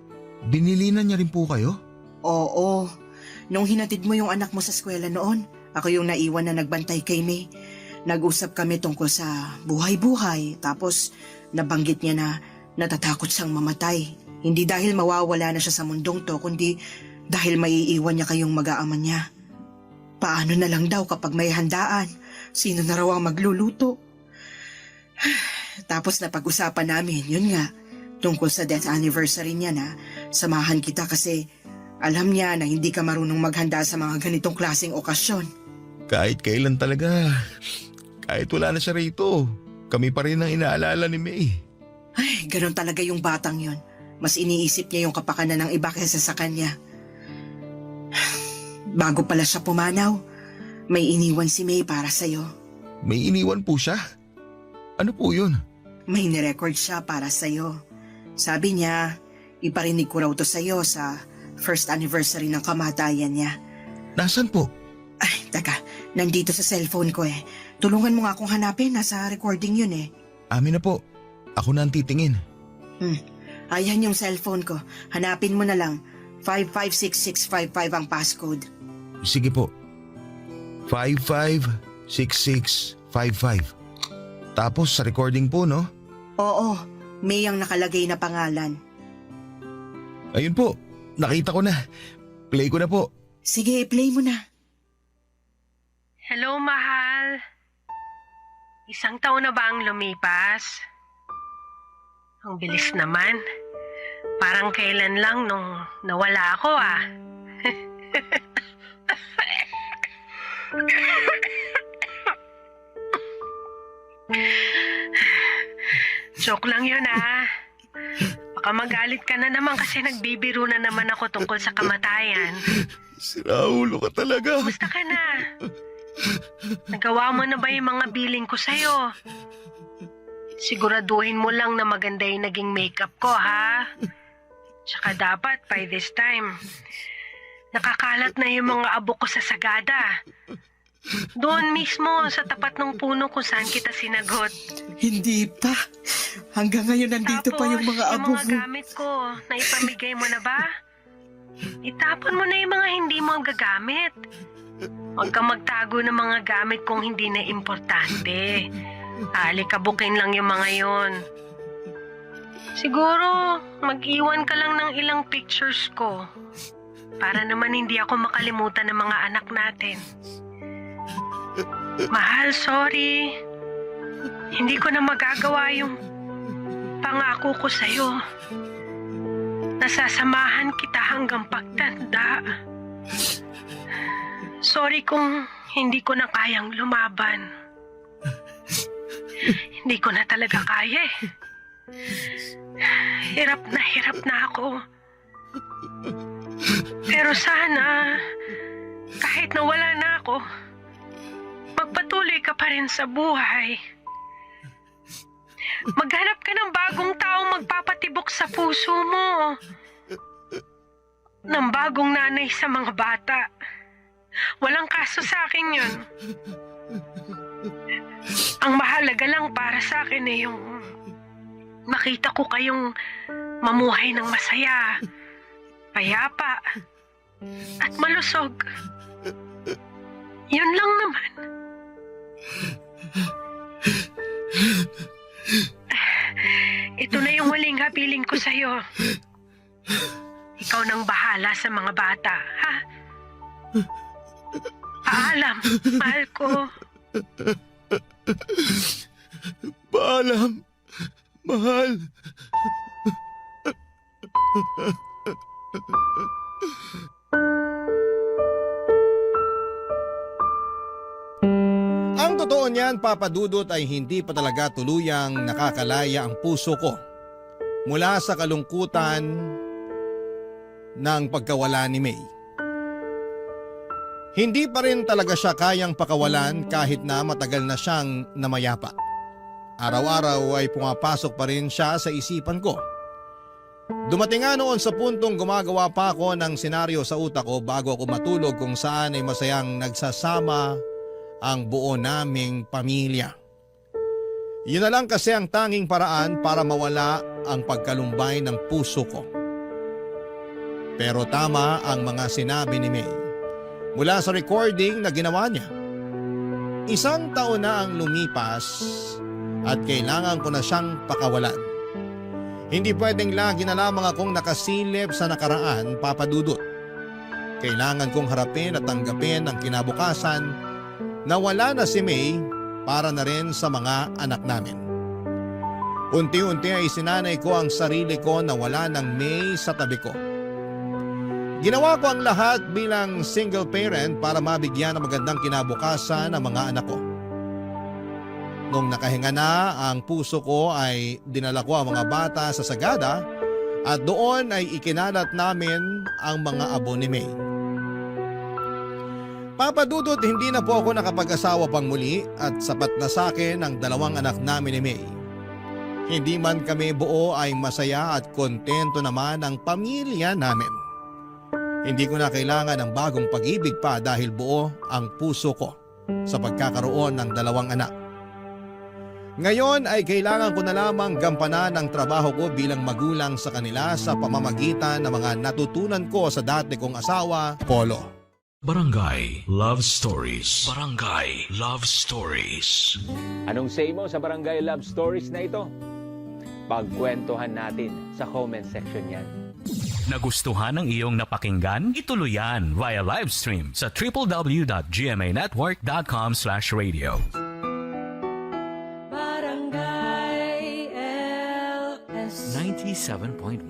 Binili na niya rin po kayo? Oo. Nung hinatid mo yung anak mo sa eskwela noon, Ako yung naiwan na nagbantay kay May. Nag-usap kami tungkol sa buhay-buhay. Tapos nabanggit niya na natatakot siyang mamatay. Hindi dahil mawawala na siya sa mundong to, kundi dahil maiiwan niya kayong mag-aama niya. Paano na lang daw kapag may handaan? Sino na raw ang magluluto? Tapos napag-usapan namin, yun nga, tungkol sa death anniversary niya na samahan kita kasi alam niya na hindi ka marunong maghanda sa mga ganitong klaseng okasyon. Kahit kailan talaga. Kahit wala na siya rito. Kami pa rin ang inaalala ni May. Ay, ganun talaga yung batang yon. Mas iniisip niya yung kapakanan ng iba kaysa sa kanya. Bago pala siya pumanaw, may iniwan si May para sa'yo. May iniwan po siya? Ano po yun? May nirecord siya para sa'yo. Sabi niya, iparinig ko raw to sa'yo sa first anniversary ng kamatayan niya. Nasaan po? Ay, taka, nandito sa cellphone ko eh. Tulungan mo nga akong hanapin, nasa recording yun eh. Amin na po. Ako na ang titingin. Ayan yung cellphone ko. Hanapin mo na lang. 556655 ang passcode. Sige po. 556655. Tapos sa recording po, no? Oo, May ang nakalagay na pangalan. Ayun po. Nakita ko na. Play ko na po. Sige, play mo na. Hello, mahal. Isang taon na ba ang lumipas? Ang bilis naman. Parang kailan lang nung nawala ako ah. Joke lang yun ah. Baka magalit ka na naman kasi nagbibiro na naman ako tungkol sa kamatayan. Siraulo ka talaga. Kumusta ka na? Nagawa mo na ba yung mga billing ko sa'yo? Siguraduhin mo lang na maganda yung naging makeup ko, ha? Tsaka dapat, by this time, nakakalat na yung mga abo ko sa sagada. Doon mismo, sa tapat ng puno kung saan kita sinagot. Hindi pa. Hanggang ngayon nandito pa yung mga abo Tapos, yung mga gamit ko, naipamigay mo na ba? Itapon mo na yung mga hindi mo gagamit. Huwag kang magtago ng mga gamit kung hindi na importante. Alikabukin lang yung mga yon. Siguro, mag-iwan ka lang ng ilang pictures ko. Para naman hindi ako makalimutan ng mga anak natin. Mahal, sorry. Hindi ko na magagawa yung pangako ko sa'yo. Nasasamahan kita hanggang pagtanda. Sorry kung hindi ko na kayang lumaban. Hindi ko na talaga kaya eh. Hirap na ako. Pero sana, kahit nawala na ako, magpatuloy ka pa rin sa buhay. Maghanap ka ng bagong taong magpapatibok sa puso mo. Ng bagong nanay sa mga bata. Walang kaso sa akin yun. Ang mahalaga lang para sa akin ay yung makita ko kayong mamuhay ng masaya, payapa, at malusog. Yun lang naman. Ito na yung huling habiling ko sa'yo. Ikaw nang bahala sa mga bata, ha? Paalam, mahal ko. Paalam, mahal. Ang totoo niyan, Papa Dudut, ay hindi pa talaga tuluyang nakakalaya ang puso ko mula sa kalungkutan ng pagkawala ni May. Hindi pa rin talaga siya kayang pakawalan kahit na matagal na siyang namayapa. Araw-araw ay pumapasok pa rin siya sa isipan ko. Dumating nga noon sa puntong gumagawa pa ako ng senaryo sa utak ko bago ako matulog kung saan ay masayang nagsasama ang buo naming pamilya. Yun na lang kasi ang tanging paraan para mawala ang pagkalumbay ng puso ko. Pero tama ang mga sinabi ni May. mula sa recording na ginawa niya. 1 taon na ang lumipas at kailangan ko na siyang pakawalan. Hindi pwedeng lagi na lamang akong nakasilip sa nakaraan, Papa Dudut. Kailangan kong harapin at tanggapin ang kinabukasan na wala na si May para na rin sa mga anak namin. Unti-unti ay sinanay ko ang sarili ko na wala ng May sa tabi ko. Ginawa ko ang lahat bilang single parent para mabigyan ng magandang kinabukasan ang mga anak ko. Nung nakahinga na ang puso ko ay dinala ko ang mga bata sa Sagada at doon ay ikinalat namin ang mga abo ni May. Papa Dudut, hindi na po ako nakapag-asawa pang muli at sapat na sa akin ang 2 anak namin ni May. Hindi man kami buo ay masaya at kontento naman ang pamilya namin. Hindi ko na kailangan ng bagong pag-ibig pa dahil buo ang puso ko sa pagkakaroon ng 2 anak. Ngayon ay kailangan ko na lamang gampanan ang trabaho ko bilang magulang sa kanila sa pamamagitan ng mga natutunan ko sa dati kong asawa, Polo. Barangay Love Stories. Barangay Love Stories. Anong say mo sa Barangay Love Stories na ito? Pagkwentuhan natin sa comment section yan. Nagustuhan ng iyong napakinggan? Ituloy yan via live stream sa www.gmanetwork.com/radio. Barangay LS 97.1